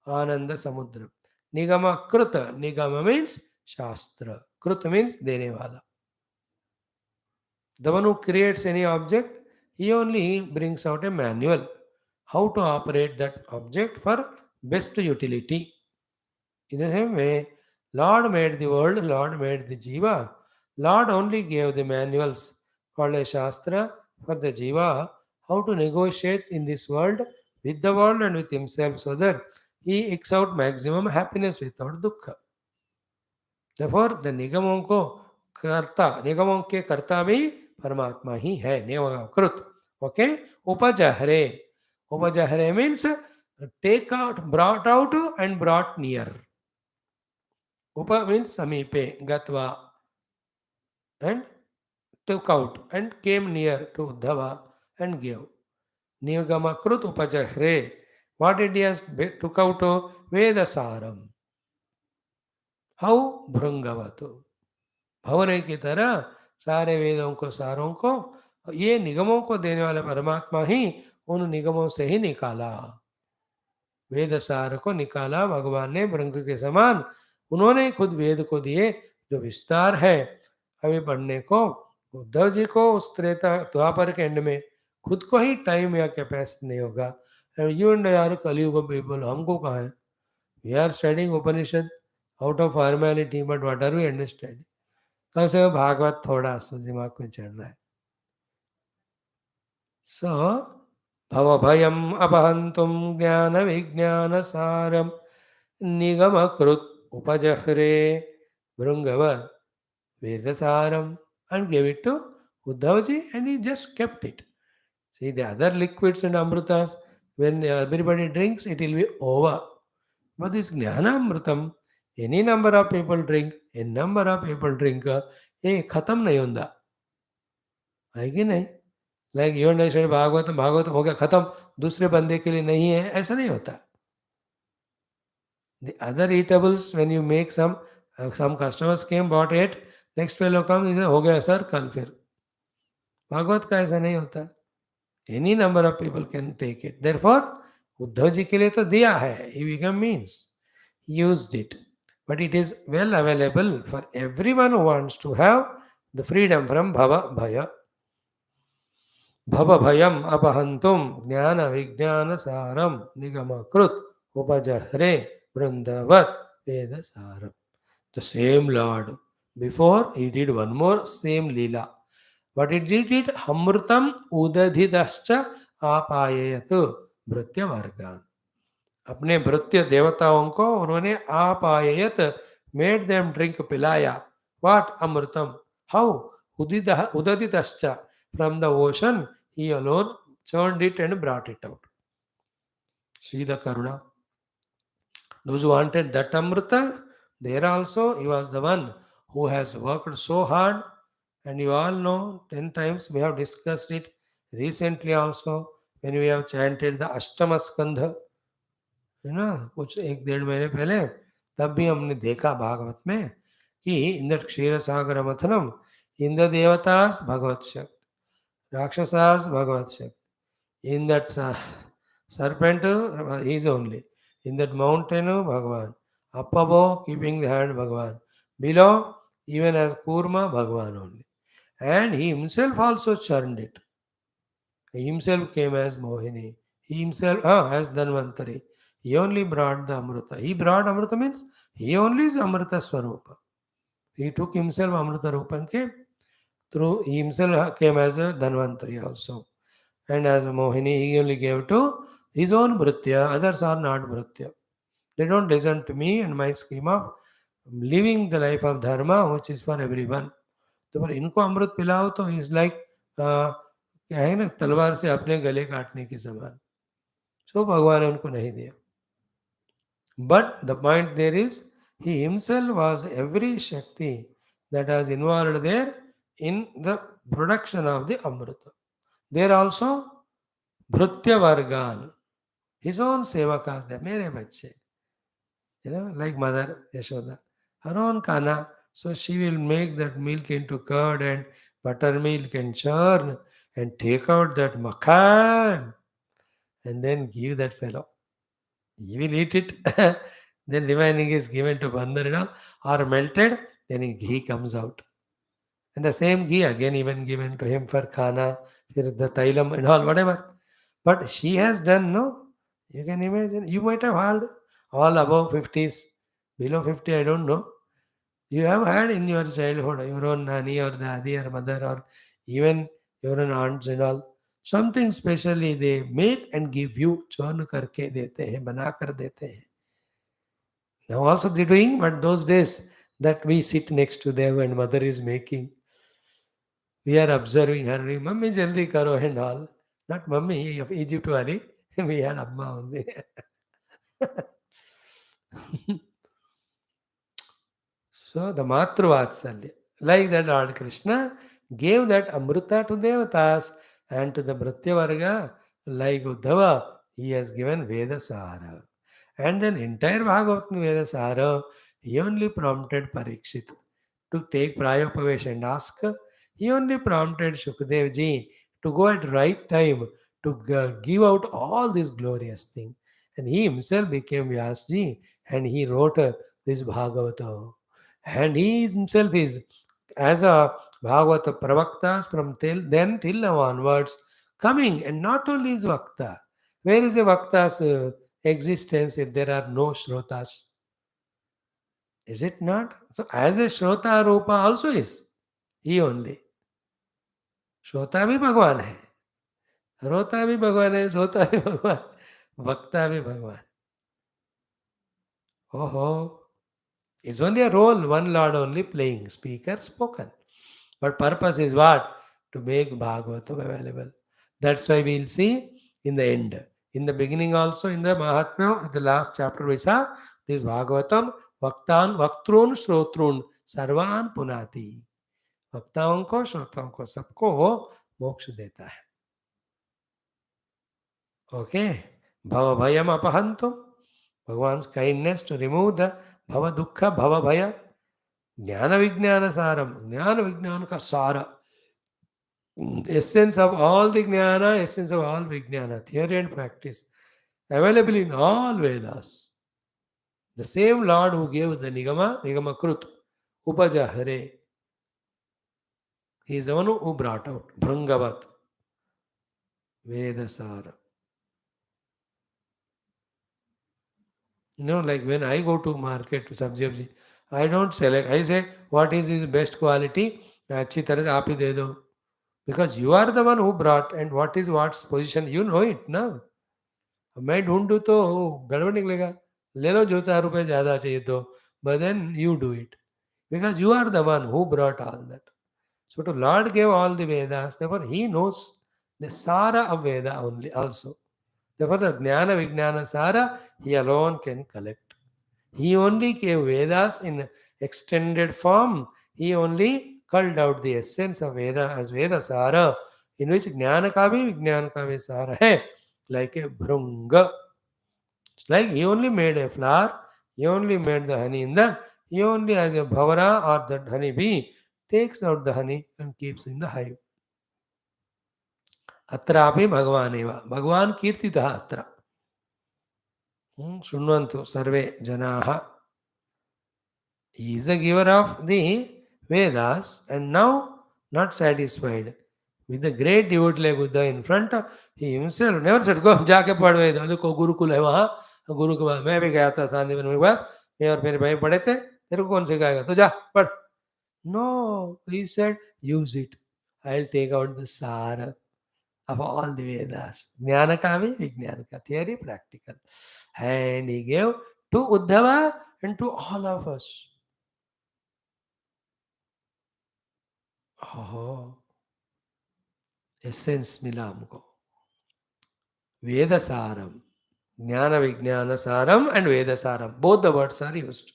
Speaker 1: Ananda Samudra. Nigama Kruta. Nigama means Shastra. Kruta means Dene Wala. The one who creates any object, he only brings out a manual how to operate that object for best utility. In the same way, Lord made the world, Lord made the Jiva. Lord only gave the manuals called a Shastra for the Jiva how to negotiate in this world with the world and with himself so that he ekes out maximum happiness without dukkha. Therefore, the निगमों को कर्ता, निगमों के कर्ता भी परमात्मा ही है. निगम कृत. Okay? उपजहरे. उपजहरे means take out, brought out and brought near. Upa means samipe, gatva, and took out and came near to Uddhava and gave. Nigama krut upajahre. What did he took out? Vedasaram. How Bhangavato. Bhaware की तरह सारे वेदों को सारों को ये निगमों को देने वाला परमात्मा ही उन निगमों से ही निकाला. वेद सार को निकाला भगवान ने ब्रह्म के समान. उन्होंने खुद वेद को दिए जो विस्तार है अभी पढ़ने को. उद्धव जी को उस त्रेता द्वापर के एंड में खुद को ही टाइम या कैपेसिटी नहीं होगा. यू एंड यार कलयुग पीपल, हमको कहाँ है? We are studying Upanishad out of formality, but what are we understanding? कम से कम भागवत थोड़ा सा दिमाग में चढ़ रहा है. सो भव भयम अपहंतुम ज्ञान विज्ञान सारम निगम कृत उपजहरे भृंगवत vedasaram and gave it to Uddhavji and he just kept it. See, the other liquids and amrutas, when everybody drinks, it will be over. But this Jnana Amrutam, any number of people drink, a number of people drink, ये खत्म नहीं होता है कि नहीं? Like you and I said Bhagavatam, Bhagavata हो गया खत्म, दूसरे बंदे के लिए नहीं है, ऐसा नहीं होता. The other eatables, when you make some customers came, bought it, next fellow comes, हो गया सर कल फिर. भागवत का ऐसा नहीं होता. Any number of people can take it. Therefore, Uddhav ji के लिए तो दिया है. He became means. He used it. But it is well available for everyone who wants to have the freedom from bhava bhaya. Bhava bhayam apahantum jnana vijnana saram nigama krut upajahre vrindavat veda saram. The same Lord. Before he did one more same leela. But it did hamrutam udadhidascha apayayatu भृत्य वर्गान. अपने भृत्य देवताओं को उन्होंने आपाययत made them drink पिलाया. What? अमृतम. How? udadhitascha from the ocean he alone churned it and brought it out. See the karuna. Those who wanted that amrita, there also he was the one who has worked so hard. And you all know, 10 times we have discussed it recently also when we have chanted the Ashtama Skandha. है ना, कुछ 1-1.5 महीने पहले, तब भी हमने देखा भागवत में कि in that Kshir Sagar मथनम, in the देवतास भगवत शक्ति, राक्षसास भगवत शक्ति, in that serpent he is only, in that mountain Bhagavan, up above keeping the hand Bhagavan, below even as Kurma Bhagavan only, and he himself also churned it. He himself came as Mohini. He himself as Dhanvantari. He only brought the Amrita. He brought Amrita means he only is Amrita Swarupa. He took himself Amrita Rupa and came through. He himself came as a Dhanvantari also. And as a Mohini, he only gave to his own Bhritya. Others are not Bhritya. They don't listen to me and my scheme of living the life of Dharma, which is for everyone. तो पर इनको अमृत पिलाओ तो is like क्या है ना, तलवार से अपने गले काटने के समान. सो भगवान ने उनको नहीं दिया. But the point there is he himself was every shakti that was involved there in the production of the amrit. There also भृत्य वर्गान, his own sevakas, they mere bachche, like mother Yashoda, her own kana. So she will make that milk into curd and buttermilk and churn and take out that makhan and then give that fellow. He will eat it. Then remaining is given to Bandar and all, or melted, then ghee comes out. And the same ghee again even given to him for khana, for the tailam and all, whatever. But she has done, no? You can imagine. You might have heard all above 50s, below 50, I don't know. You have had in your childhood, your own nani or dadi or mother or even your own aunts and all. Something specially they make and give you, churn karke dete hain, bana kar dete hain. Now also they're doing, but those days that we sit next to them and mother is making, we are observing her, mummy jaldi karo and all. Not mummy of Egypt wali, we had amma only. So the Matru Vatsalya, like that Lord Krishna gave that Amrita to Devatas and to the Bhritya Varga, like Uddhava, he has given Veda Sahara. And then entire Bhagavatam Veda Sahara, he only prompted Parikshit to take Prayopavesh and ask. He only prompted Shukadevji to go at right time to give out all this glorious thing. And he himself became Vyasji and he wrote this Bhagavata. And he himself is as a Bhagavata Pravaktas from till then till now onwards coming, and not only is Vakta. Where is a Vakta's existence if there are no Shrotas? Is it not? So as a Shrota Rupa also is. He only. श्रोता भी भगवान है, रोता भी भगवान है, सोता भी भगवान, वक्ता भी भगवान. Oh, it's only a role, one Lord only playing, speaker spoken. But purpose is what? To make Bhagavatam available. That's why we'll see in the end. In the beginning also, in the Mahatmya, the last chapter we saw, this Bhagavatam, Vaktan, Vaktrun, Shrotrun, Sarvan Punati. वक्ताओं को, श्रोताओं को, सबको वो मोक्ष देता है. Okay. भव भयम अपहंतु, भगवान्स काइंडनेस टू रिमूव द भव दुख भव भय. ज्ञान विज्ञान सारम, ज्ञान विज्ञान का सारा, essence of all the jnana, essence of all vijnana, theory and practice, available in all Vedas. The same Lord who gave the Nigama, Nigama Krut, Upaja Hare, he is the one who brought out Bhrangavat, Vedasara. Like when I go to market to Sabji, I don't select. I say, what is his best quality? अच्छी तरह से आप ही दे दो. Because you are the one who brought, and what is what's position, you know it ना. मैं ढूंढूं तो गड़बड़ निकलेगा. ले लो जो 4 रुपए ज़्यादा चाहिए तो. But then you do it. Because you are the one who brought all that. So to Lord gave all the Vedas, therefore he knows the Sara of Veda only also. Therefore the Jnana Vijnana Sara, he alone can collect. He only gave Vedas in extended form. He only culled out the essence of Veda as Veda Sara, in which Jnana ka bhi Vijnana ka bhi Sara hai, like a Bhrunga. It's like he only made a flower, he only made the honey in that, he only as a bhavara or that honey bee takes out the honey and keeps in the hive. अत्रापि भगवानेव भगवान कीर्तितः अत्र शृण्वन्तु सर्वे जनाः. He is the giver of the Vedas and now not satisfied with the great devotee like Buddha in front. He himself never said, go जाके पढ़ वेद. देखो गुरुकुल है वहाँ, गुरु के पास मैं भी गया था शांतिवन के पास, मैं और मेरे भाई पढ़े थे, तेरे को कौन सिखाएगा, तो जा पढ़. No, he said, use it. I'll take out the sara of all the Vedas. Jnana ka bhi, Vijnana ka, theory, practical. And he gave to Uddhava and to all of us. Oh, essence मिला हमको. Vedasaram, Jnana Vijnana Saram and Vedasaram. Both the words are used.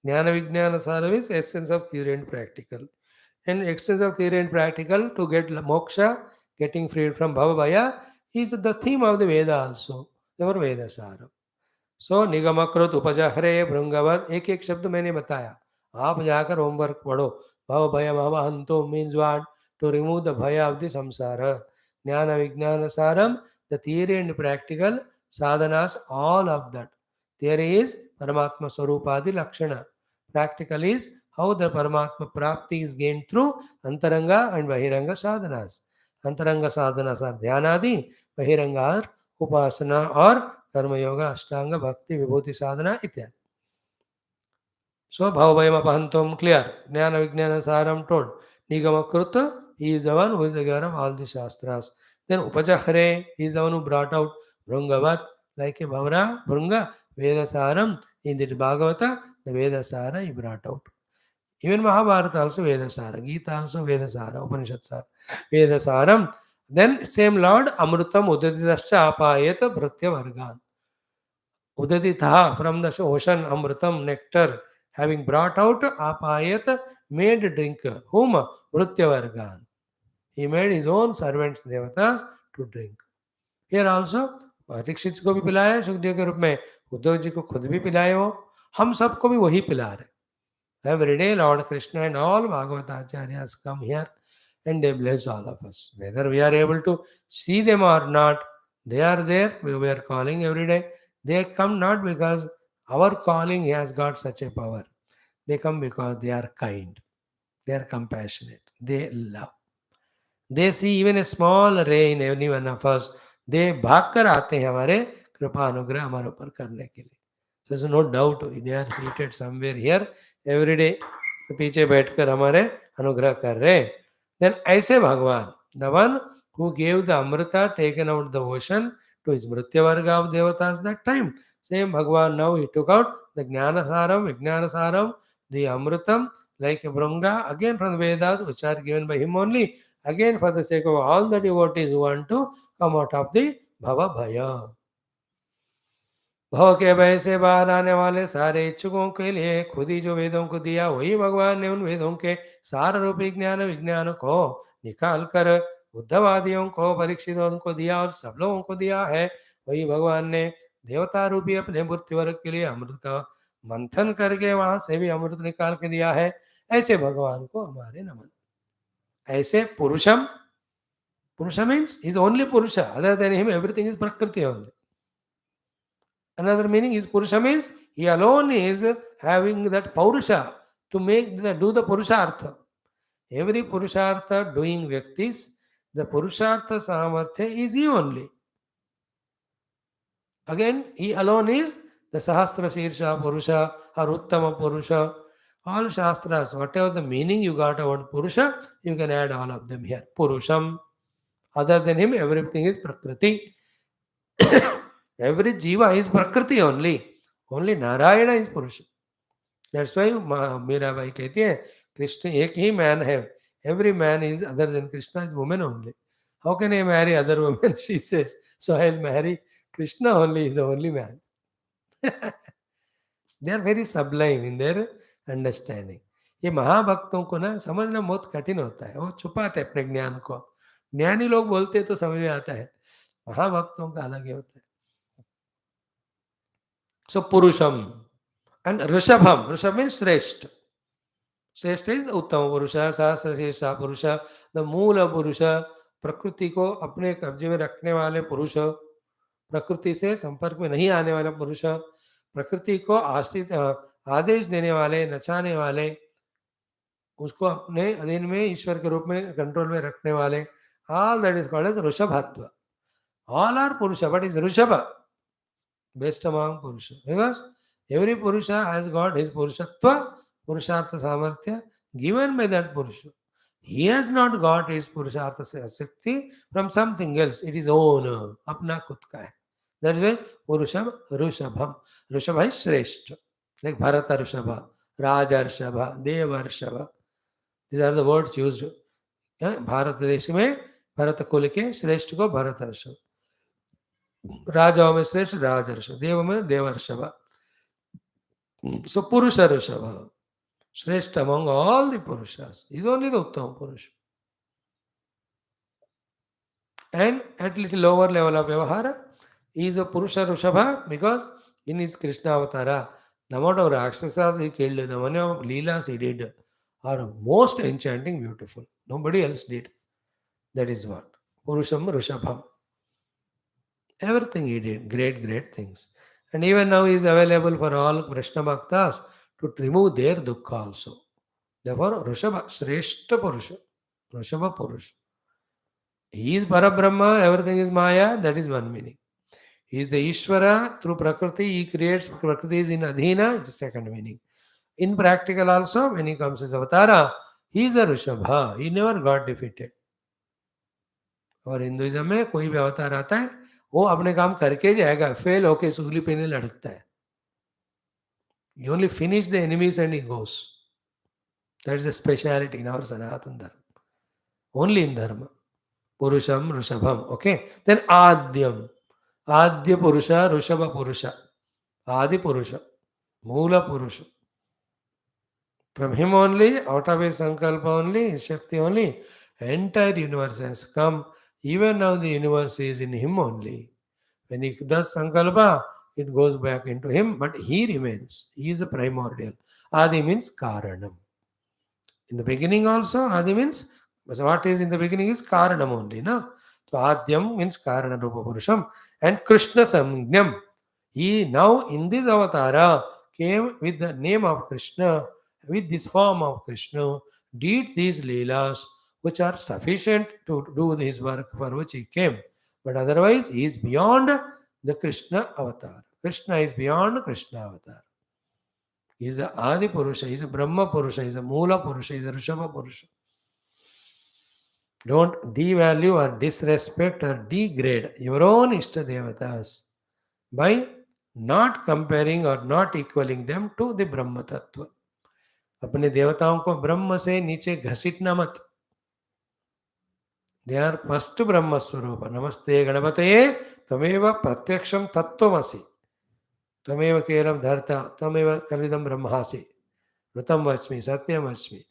Speaker 1: Jnana Vijnana Saram is essence of theory and practical. And essence of theory and practical to get moksha, getting freed from bhavabhaya, is the theme of the Veda also. Our Vedasaram. सो निगमकृत उपजहरे भृंगवत एक एक शब्द मैंने बताया. आप जाकर homework पढ़ो. भव भय भवहंतो means what? To remove the bhaya of the samsara. ज्ञान विज्ञान सारम, the theory and practical sadhanas, all of that. Theory is Paramatma स्वरूपादि लक्षण. Practical is how the Paramatma Prapti is gained through Antaranga and Bahiranga sadhanas. Antaranga sadhanas are Dhyanadi, Bahiranga are Upasana or Karma Yoga, Ashtanga, Bhakti, Vibhuti sadhana, ityadi. So, Bhavavayam Apahantam, clear. Jnana Vijnana Saram told. Nigama Kruta, he is the one who is the giver of all the Shastras. Then Upachahare, he is the one who brought out Brungavat, like a Bhavara, Brunga, Veda Saram. In the Bhagavata, the Veda Sara he brought out. Even Mahabharata also Veda Sara, Gita also Veda Sara, Upanishad Sara, Veda Saram. Then same Lord, Amrutam Udaditascha Apayeta Bhritya Vargan. Udaditha from the ocean, Amrutam, nectar, having brought out Apayat, made drink. Whom? Bhritya Vargan. He made his own servants, devatas, to drink. Here also, Parikshit को भी पिलाया सुखदेव के रूप में, उद्धव जी को खुद भी पिलाए हो, हम सबको भी वही पिला रहे. Every day, Lord Krishna and all Bhagavatacharyas come here and they bless all of us. Whether we are able to see them or not, they are there. We are calling every day. They come not because our calling has got such a power. They come because they are kind. They are compassionate. They love. They see even a small ray in any one of us. They भाग कर आते हैं हमारे कृपा अनुग्रह हमारे ऊपर करने के लिए. So there's no doubt they are seated somewhere here every day. तो पीछे बैठकर हमारे अनुग्रह कर रहे. Then ऐसे भगवान, the one who gave the amrita taken out the ocean to his mritya varga of devatas that time. Same Bhagwan now he took out the jnana saram, vijnana saram, the amritam like a brunga again from the Vedas which are given by him only. Again for the sake of all the devotees who want to come out of the bhava bhaya. भव के भय से बाहर आने वाले सारे इच्छुकों के लिए खुद ही जो वेदों को दिया वही भगवान ने उन वेदों के सार रूपी ज्ञान विज्ञान को निकाल कर उद्धवादियों को परीक्षितों को दिया और सब लोगों को दिया है. वही भगवान ने देवता रूपी अपने मूर्ति वर्ग के लिए अमृत का मंथन करके वहां से भी अमृत निकाल के दिया है. ऐसे भगवान को हमारे नमन. ऐसे पुरुषम, Purusha means he is only Purusha. Other than him, everything is Prakriti only. Another meaning is Purusha means he alone is having that Paurusha to do the Purushartha. Every Purushartha doing Vyaktis, the Purushartha Samarthya is he only. Again, he alone is the Sahasra Shirsha Purusha or Uttama Purusha. All Shastras, whatever the meaning you got about Purusha, you can add all of them here. Purusham. Other than him, everything is Prakriti. Every Jiva is Prakriti only. Only Narayana is Purusha. That's why Mirabai कहती है कृष्ण एक ही man है. Every man is other than Krishna is woman only. How can I marry other women? She says. So I'll marry Krishna only is the only man. They are very sublime in their understanding. ये महाभक्तों को ना समझना बहुत कठिन होता है. वो छुपाते हैं अपने ज्ञान को. ज्ञानी लोग बोलते हैं तो समझ में आता है. महाभक्तों का अलग ही होता है. So Purusham and Rishabham. Rishabh means Shrestha. Shrestha is the Uttama Purusha, Sahasra Shesha Purusha, the Moola Purusha, प्रकृति को अपने कब्जे में रखने वाले पुरुष, प्रकृति से संपर्क में नहीं आने वाला पुरुष, प्रकृति को आश्रित आदेश देने वाले, नचाने वाले, उसको अपने अधीन में ईश्वर के रूप में कंट्रोल में रखने वाले, all that is called as Rishabhatva. All are Purusha, but is Rishabha best among Purusha, because every Purusha has got his Purushatva, Purushartha Samarthya given by that Purusha. He has not got his Purushartha Shakti from something else. It is own, apna khud ka hai. That's why Purusham, Rushabham. Rushabha is Shrestha. Like Bharata Rushabha, Raja Rushabha, Deva Rushabha. These are the words used. Bharat देश में भरत कुल के श्रेष्ठ को भरत ऋषभ, राजाओं में श्रेष्ठ राज ऋषभ, देव में देव Rishabh. So Purusha Rishabha, Shrestha among all the Purushas, is only the Uttama Purusha. And at little lower level of Vyavahara, he is a Purusha Rishabha because in his Krishna Avatara, the amount of Rakshasas he killed, the amount of Leelas he did are most enchanting, beautiful. Nobody else did. That is what. Purusham Rishabham. Everything he did, great, great things. And even now he is available for all Krishna Bhaktas to remove their dukkha also. Therefore, Rishabha, Shrestha Purusha, Rishabha Purusha. He is Parabrahma, everything is Maya, that is one meaning. He is the Ishvara, through Prakriti, he creates, Prakriti is in Adhina, it is second meaning. In practical also, when he comes as Avatara, he is a Rishabha, he never got defeated. और Hinduism में कोई भी अवतार आता है वो अपने काम करके जाएगा, फेल होके सूली पे नहीं लड़कता है. He only finish the enemies and he goes. That is a speciality in our Sanatana Dharma. Only in Dharma. Purusham, Rishabham. Okay. Then Adyam. Adya Purusha, Rishabha Purusha. Adi Purusha. Moola Purusha. From him only, out of his Sankalpa only, his Shakti only, entire universe has come. Even now the universe is in him only. When he does Sankalpa, it goes back into him, but he remains. He is a primordial. Adi means Karanam. In the beginning also, Adi means, what is in the beginning is Karanam only. No? So Adyam means Karana Rupa Purusham. And Krishna Samgnam. He now in this avatara came with the name of Krishna, with this form of Krishna, did these Leelas, which are sufficient to do his work for which he came. But otherwise, he is beyond the Krishna avatar. Krishna is beyond Krishna avatar. He is a Adi Purusha, he is a Brahma Purusha, he is a Moola Purusha, he is a Rishabha Purusha. Don't devalue or disrespect or degrade your own Ishta Devatas by not comparing or not equaling them to the Brahma Tattva. अपने देवताओं को ब्रह्म से नीचे घसीटना मत. They are first Brahma Swarupa. Namaste Ganapataye Tameva Pratyaksham Tattvamasi. Tameva Keram Dharta Tameva Kalvidam Brahmasi. Rutam Vachmi Satyam Vachmi.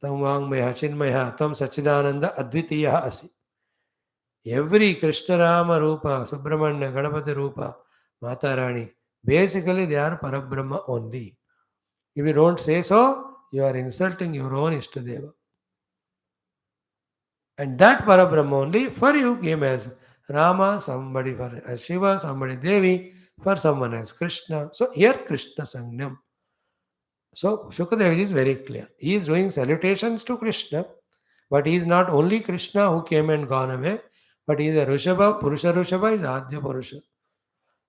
Speaker 1: Tam Vangmaya Chinmaya Tam Sachidananda Advitiya Asi. Every Krishna Rama Rupa, Subramanya, Ganapati Rupa, Mata Rani, basically they are Parabrahma only. If you don't say so, you are insulting your own Ishtadeva. And that Parabrahma only for you came as Rama, somebody for as Shiva, somebody Devi, for someone as Krishna. So here Krishna Sangnam. So Shukadev is very clear. He is doing salutations to Krishna, but he is not only Krishna who came and gone away, but he is a Rishabha. Purusha Rishabha is Adya Purusha,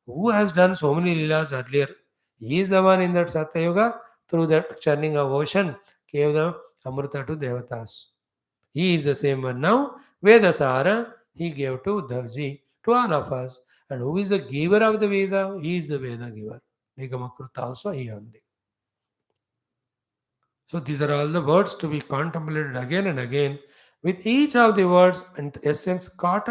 Speaker 1: who has done so many Leelas earlier. He is the one in that Satya Yuga, through that churning of ocean, gave the Amrita to Devatas. He is the same one now. Vedasara, he gave to Uddhavji, to all of us. And who is the giver of the Veda? He is the Veda giver. Nigamakruta also, he only. So these are all the words to be contemplated again and again. With each of the words and essence caught,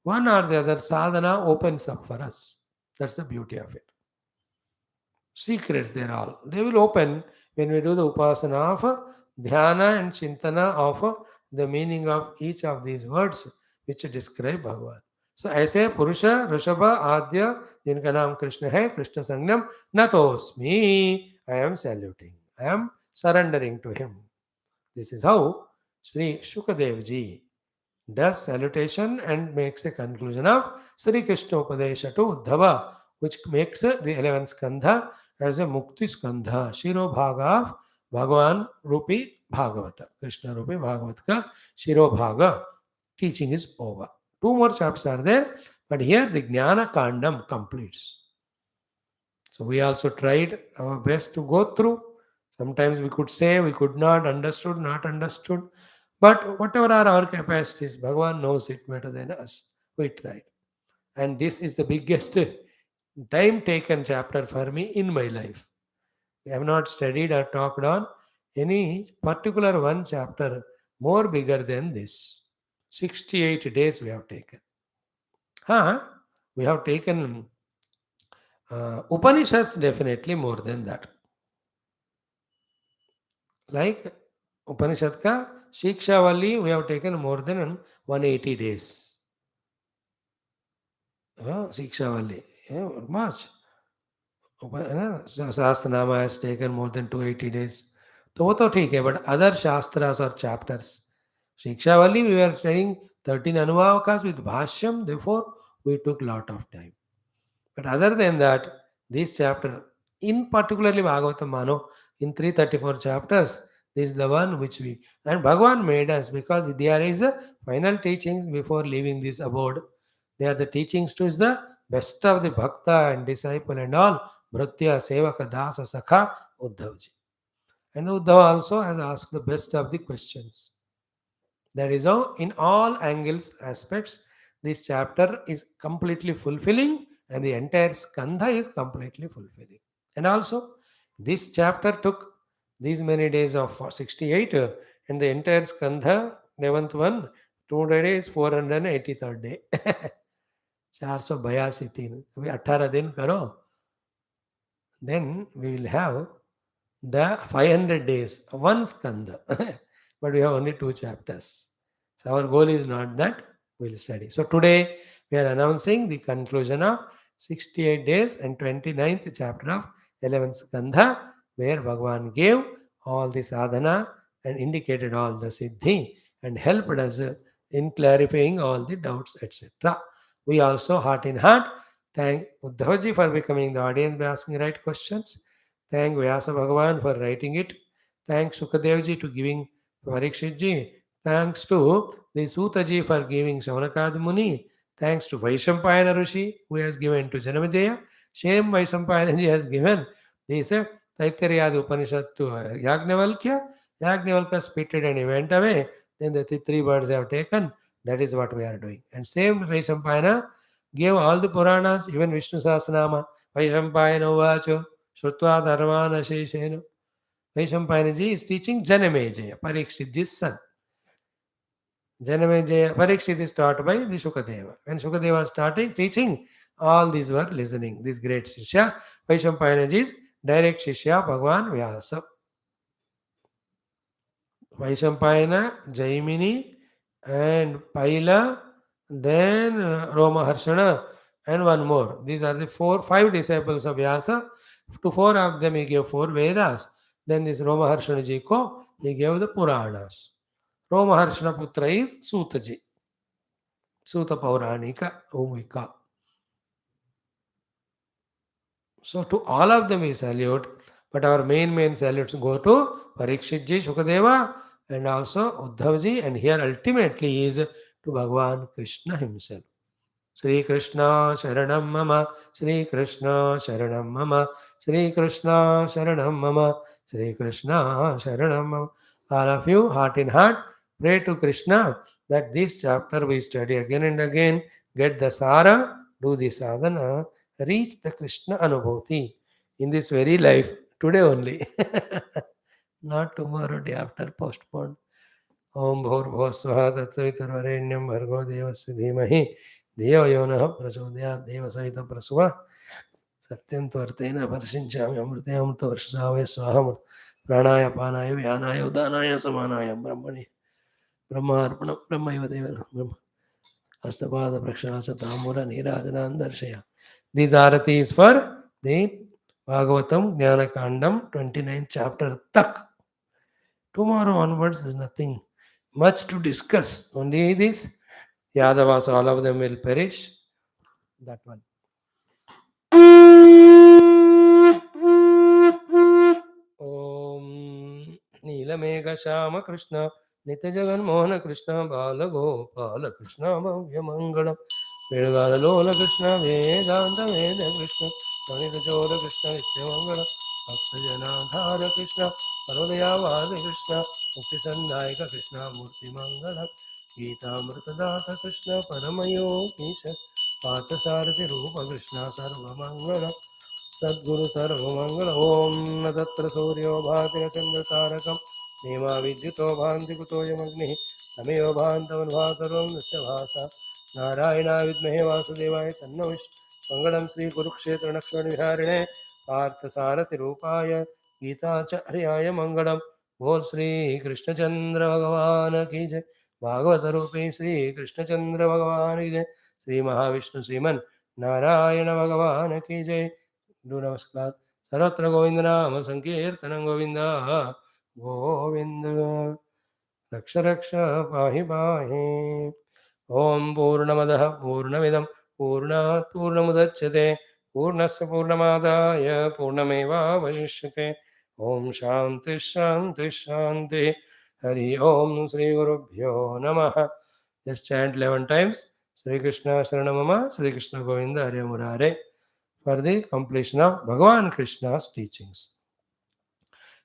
Speaker 1: one or the other sadhana opens up for us. That's the beauty of it. Secrets they're all. They will open when we do the upasana of dhyana and chintana of the meaning of each of these words which describe Bhagavan. So ऐसे पुरुष ऋषभ आद्य जिनका नाम कृष्ण है, Krishna संज्ञम नतोस्मि, I am saluting, I am surrendering to him. This is how Sri Shukadev ji does salutation and makes a conclusion of Sri Krishna Upadesha to Uddhava, which makes the 11th skandha as a Mukti skandha, Shiro Bhaga of Bhagavan Rupi Bhagavata, Krishna Rupi Bhagavatka, Shiro Bhaga. Teaching is over. 2 more chapters are there, but here the Jnana Kandam completes. So we also tried our best to go through. Sometimes we could say, we could not, understood, not understood. But whatever are our capacities, Bhagavan knows it better than us. We tried. And this is the biggest time taken chapter for me in my life. I have not studied or talked on any particular one chapter more bigger than this. 68 days we have taken. We have taken Upanishads definitely more than that. Like Upanishad ka Shikshavali, we have taken more than 180 days. Shikshavali, much. SHASTRANAMA has taken more than 280 days. तो वो तो ठीक है, but other Shastras or chapters. Shikshavali, we were studying 13 Anuvavakas with Bhashyam, therefore we took lot of time. But other than that, this chapter, in particularly Bhagavatam Mano, in 334 chapters, this is the one which we, and Bhagavan made us, because there is a final teachings before leaving this abode. They are the teachings to is the best of the Bhakta and disciple and all, Bhratya, Sevaka, Dasa, Sakha, Uddhavji. And Uddhava also has asked the best of the questions. That is how, in all angles, aspects, this chapter is completely fulfilling, and the entire skandha is completely fulfilling. And also, this chapter took these many days of 68, and the entire skandha, 11th one, 2 days, 483rd day. 482 दिन, अभी 18 दिन करो, then we will have the 500 days, one skandha. But we have only 2 chapters. So our goal is not that, we will study. So today we are announcing the conclusion of 68 days and 29th chapter of 11th skandha, where Bhagavan gave all the sadhana and indicated all the siddhi and helped us in clarifying all the doubts, etc. We also, heart in heart, thank Uddhavaji for becoming the audience by asking right questions. Thank Vyasa Bhagavan for writing it. Thanks Sukadevji to giving Parikshitji. Thanks to the Sutaji for giving Savanakad Muni. Thanks to Vaishampayana Rishi who has given to Janamajaya. Same Vaishampayanaji has given this Taittiriya Upanishad to Yagnavalkya. Yagnavalkya spitted and he went away. Then the 3 birds have taken. That is what we are doing. And same Vaishampayana gave all the Puranas, even Vishnu Sahasranama. Vaishampayana Uvacho. Shrutva Dharmana Sheshena. Vaishampayanaji is teaching Janamejaya, Parikshitji's son. Janamejaya, Parikshit is taught by the Shukadeva. When Shukadeva was starting teaching, all these were listening. These great Shishyas. Vaishampayanaji is direct Shishya Bhagavan Vyasa. Vaishampayana, Jaimini, and Paila, then Roma Harshana, and one more. These are the 5 disciples of Vyasa. To 4 of them he gave 4 Vedas. Then this Roma Harshana ji ko he gave the Puranas. Roma Harshana Putra is Sutaji. Suta Pauranika Umika. So to all of them we salute, but our main salutes go to Parikshitji, Shukadeva, and also Uddhavji, and here ultimately is to Bhagavan Krishna himself. Sri Krishna Sharanam Mama, Sri Krishna Sharanam Mama, Sri Krishna Sharanam Mama, Sri Krishna Sharanam Mama. All of you, heart in heart, pray to Krishna that this chapter we study again and again, get the Sara, do the sadhana, reach the Krishna Anubhuti in this very life, today only. Not tomorrow, day after, postponed. Om Bhur Swah Tatsavitharvarenyam Bhargo Devasya Dhimahi Deyo Yonah Prachodayat Deva Saita Prasva Satyam Tvartena Parsinchami Amrute Amrita Varshave Swaham Pranaya Panaya Vyanaya Udanaya Samanaya Brahmani Brahma Arpanam Brahma Devana Brahma. Hastapada Prakshasa Tamura Nirajanan Darshaya. These arati is for the Bhagavatam Jnana Kandam 29th chapter Tak. Tomorrow onwards is nothing much to discuss. Only this Yadavas, all of them will perish. That one. Om Neelamegha Shama Krishna Nitya Jagan Mohana Krishna Bala Gopala Krishna Bhavya Mangalam Vedagala Lola Krishna Vedanta Veda Krishna Vanita Joda Krishna Nitya Mangalam Bhakta Janadhara Krishna Parodaya Vada Krishna Mukti Sandayaka Krishna Murti Mangalam Gita Mrtadata Krishna Paramayo Kisha Pata Sarati Rupa Krishna Sarva Mangalam सद्गुरु सर्वमंगल ओम न तत्र सूर्यो भाति न चंद्र तारकम नेमा विद्युतो भान्ति कुतो यमग्निः तमेव भान्तवन्भा सर्वं यस्य भासा नारायणाय विद्महे वासुदेवाय तन्नो मंगलम श्री कुरुक्षेत्र नक्षत्र विहारिणे पार्थ सारथि रूपाय गीताचार्याय मंगलम बोल श्री कृष्णचंद्र भगवान की जय भागवत रूपी श्री कृष्णचंद्र भगवान की जय श्री महाविष्णु श्रीमन नारायण भगवान की जय do namaskar. Sarvatra Govinda Nama Sankirtanam Govinda Govinda Raksha Raksha Pahi Pahi Om Purnamadaha Purnamidam Purnat Purnamudachyate Purnasya Purnamadaya Purnameva Vashishyate Om Shanti Shanti Shanti Hari Om Sri Gurubhyo Namaha. Just chant 11 times. Sri Krishna Sharanamama Sri Krishna Govinda Hare Murare for the completion of Bhagavan Krishna's teachings.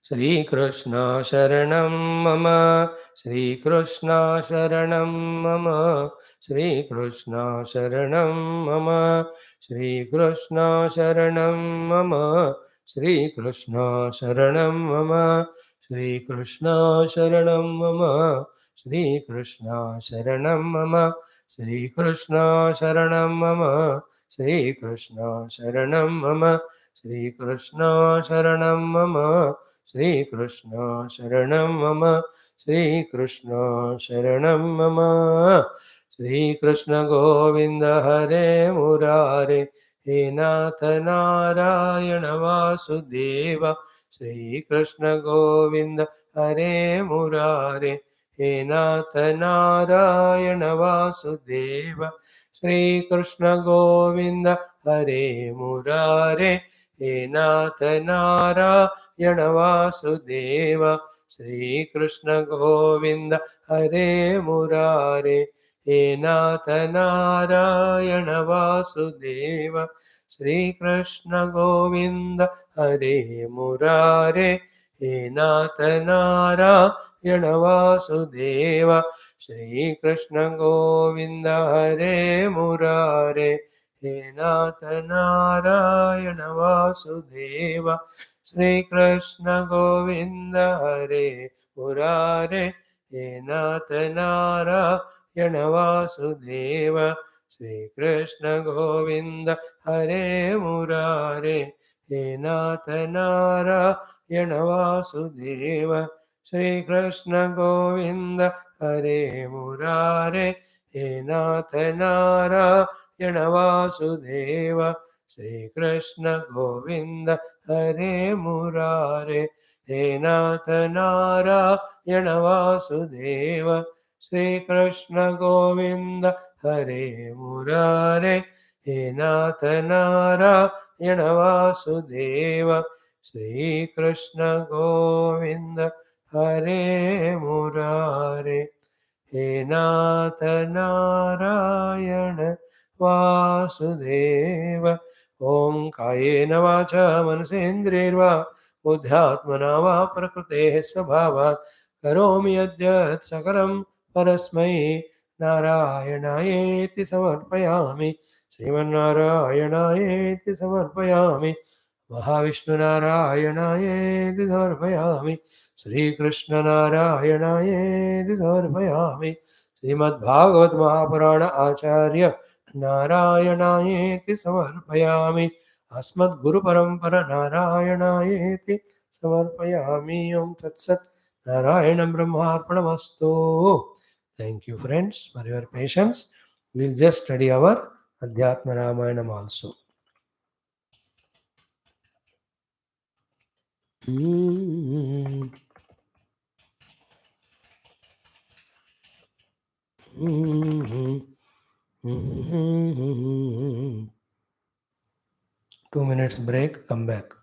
Speaker 1: Sri Krishna Sharanam Mama, Sri Krishna Sharanam Mama, Sri Krishna Sharanam Mama, Sri Krishna Sharanam Mama, Sri Krishna Sharanam Mama, Sri Krishna Sharanam Mama, Sri Krishna Sharanam Mama, Sri Krishna Sharanam Mama, Sri Krishna Sharanam Mama, Sri Krishna Sharanam Mama, Sri Krishna Sharanam Mama, Sri Krishna Sharanam Mama, Sri Krishna Govinda Hare Murare, He Nath Narayana Vasudeva, Sri Krishna Govinda Hare Murare, He Nath Narayana Vasudeva, Sri Krishna Govinda Hare Murare, He Nath Narayana Vasudeva, Sri Krishna Govinda Hare Murare, He Nath Narayana Vasudeva, Sri Krishna Govinda Hare Murare, He Nath Narayana Vasudeva, Shri Krishna Govinda Hare Murare, He Nath Narayana Vasudeva, Shri Krishna Govinda Hare Murare, He Nath Narayana Vasudeva, Shri Krishna Govinda Hare Murare, He Nath Narayana Vasudeva, Shri Krishna Govinda Hare Murare, He Nath Narayana Vasudeva, Shri Krishna Govinda Hare Murare, He Nath Narayana Vasudeva, Shri Krishna Govinda Hare Murare, He Nath Narayana Vasudeva, Shri Krishna Govinda Hare Murare, He Nath Narayana Vasudeva. Om Kayena Vacha Manasendrirva Buddhatmana Va Prakriteः Svabhavat Karomi Yadhyat Sakaram Parasmai Narayanayeति Samarpayami Srimannarayanayeti Samarpayami Mahavishnu Narayanayeeti Samarpayami Sri Krishna Narayanayeeti Samarpayami Srimad Bhagavat Mahapurana Acharya Narayanayeeti Samarpayami Asmad Guru Parampara Narayanayeeti Samarpayami Om Tat Sat Narayanam Brahmarpanamastu. Thank you, friends, for your patience. We'll just study our Adhyatma Ramayanam also. Mm-hmm. 2 minutes break, come back.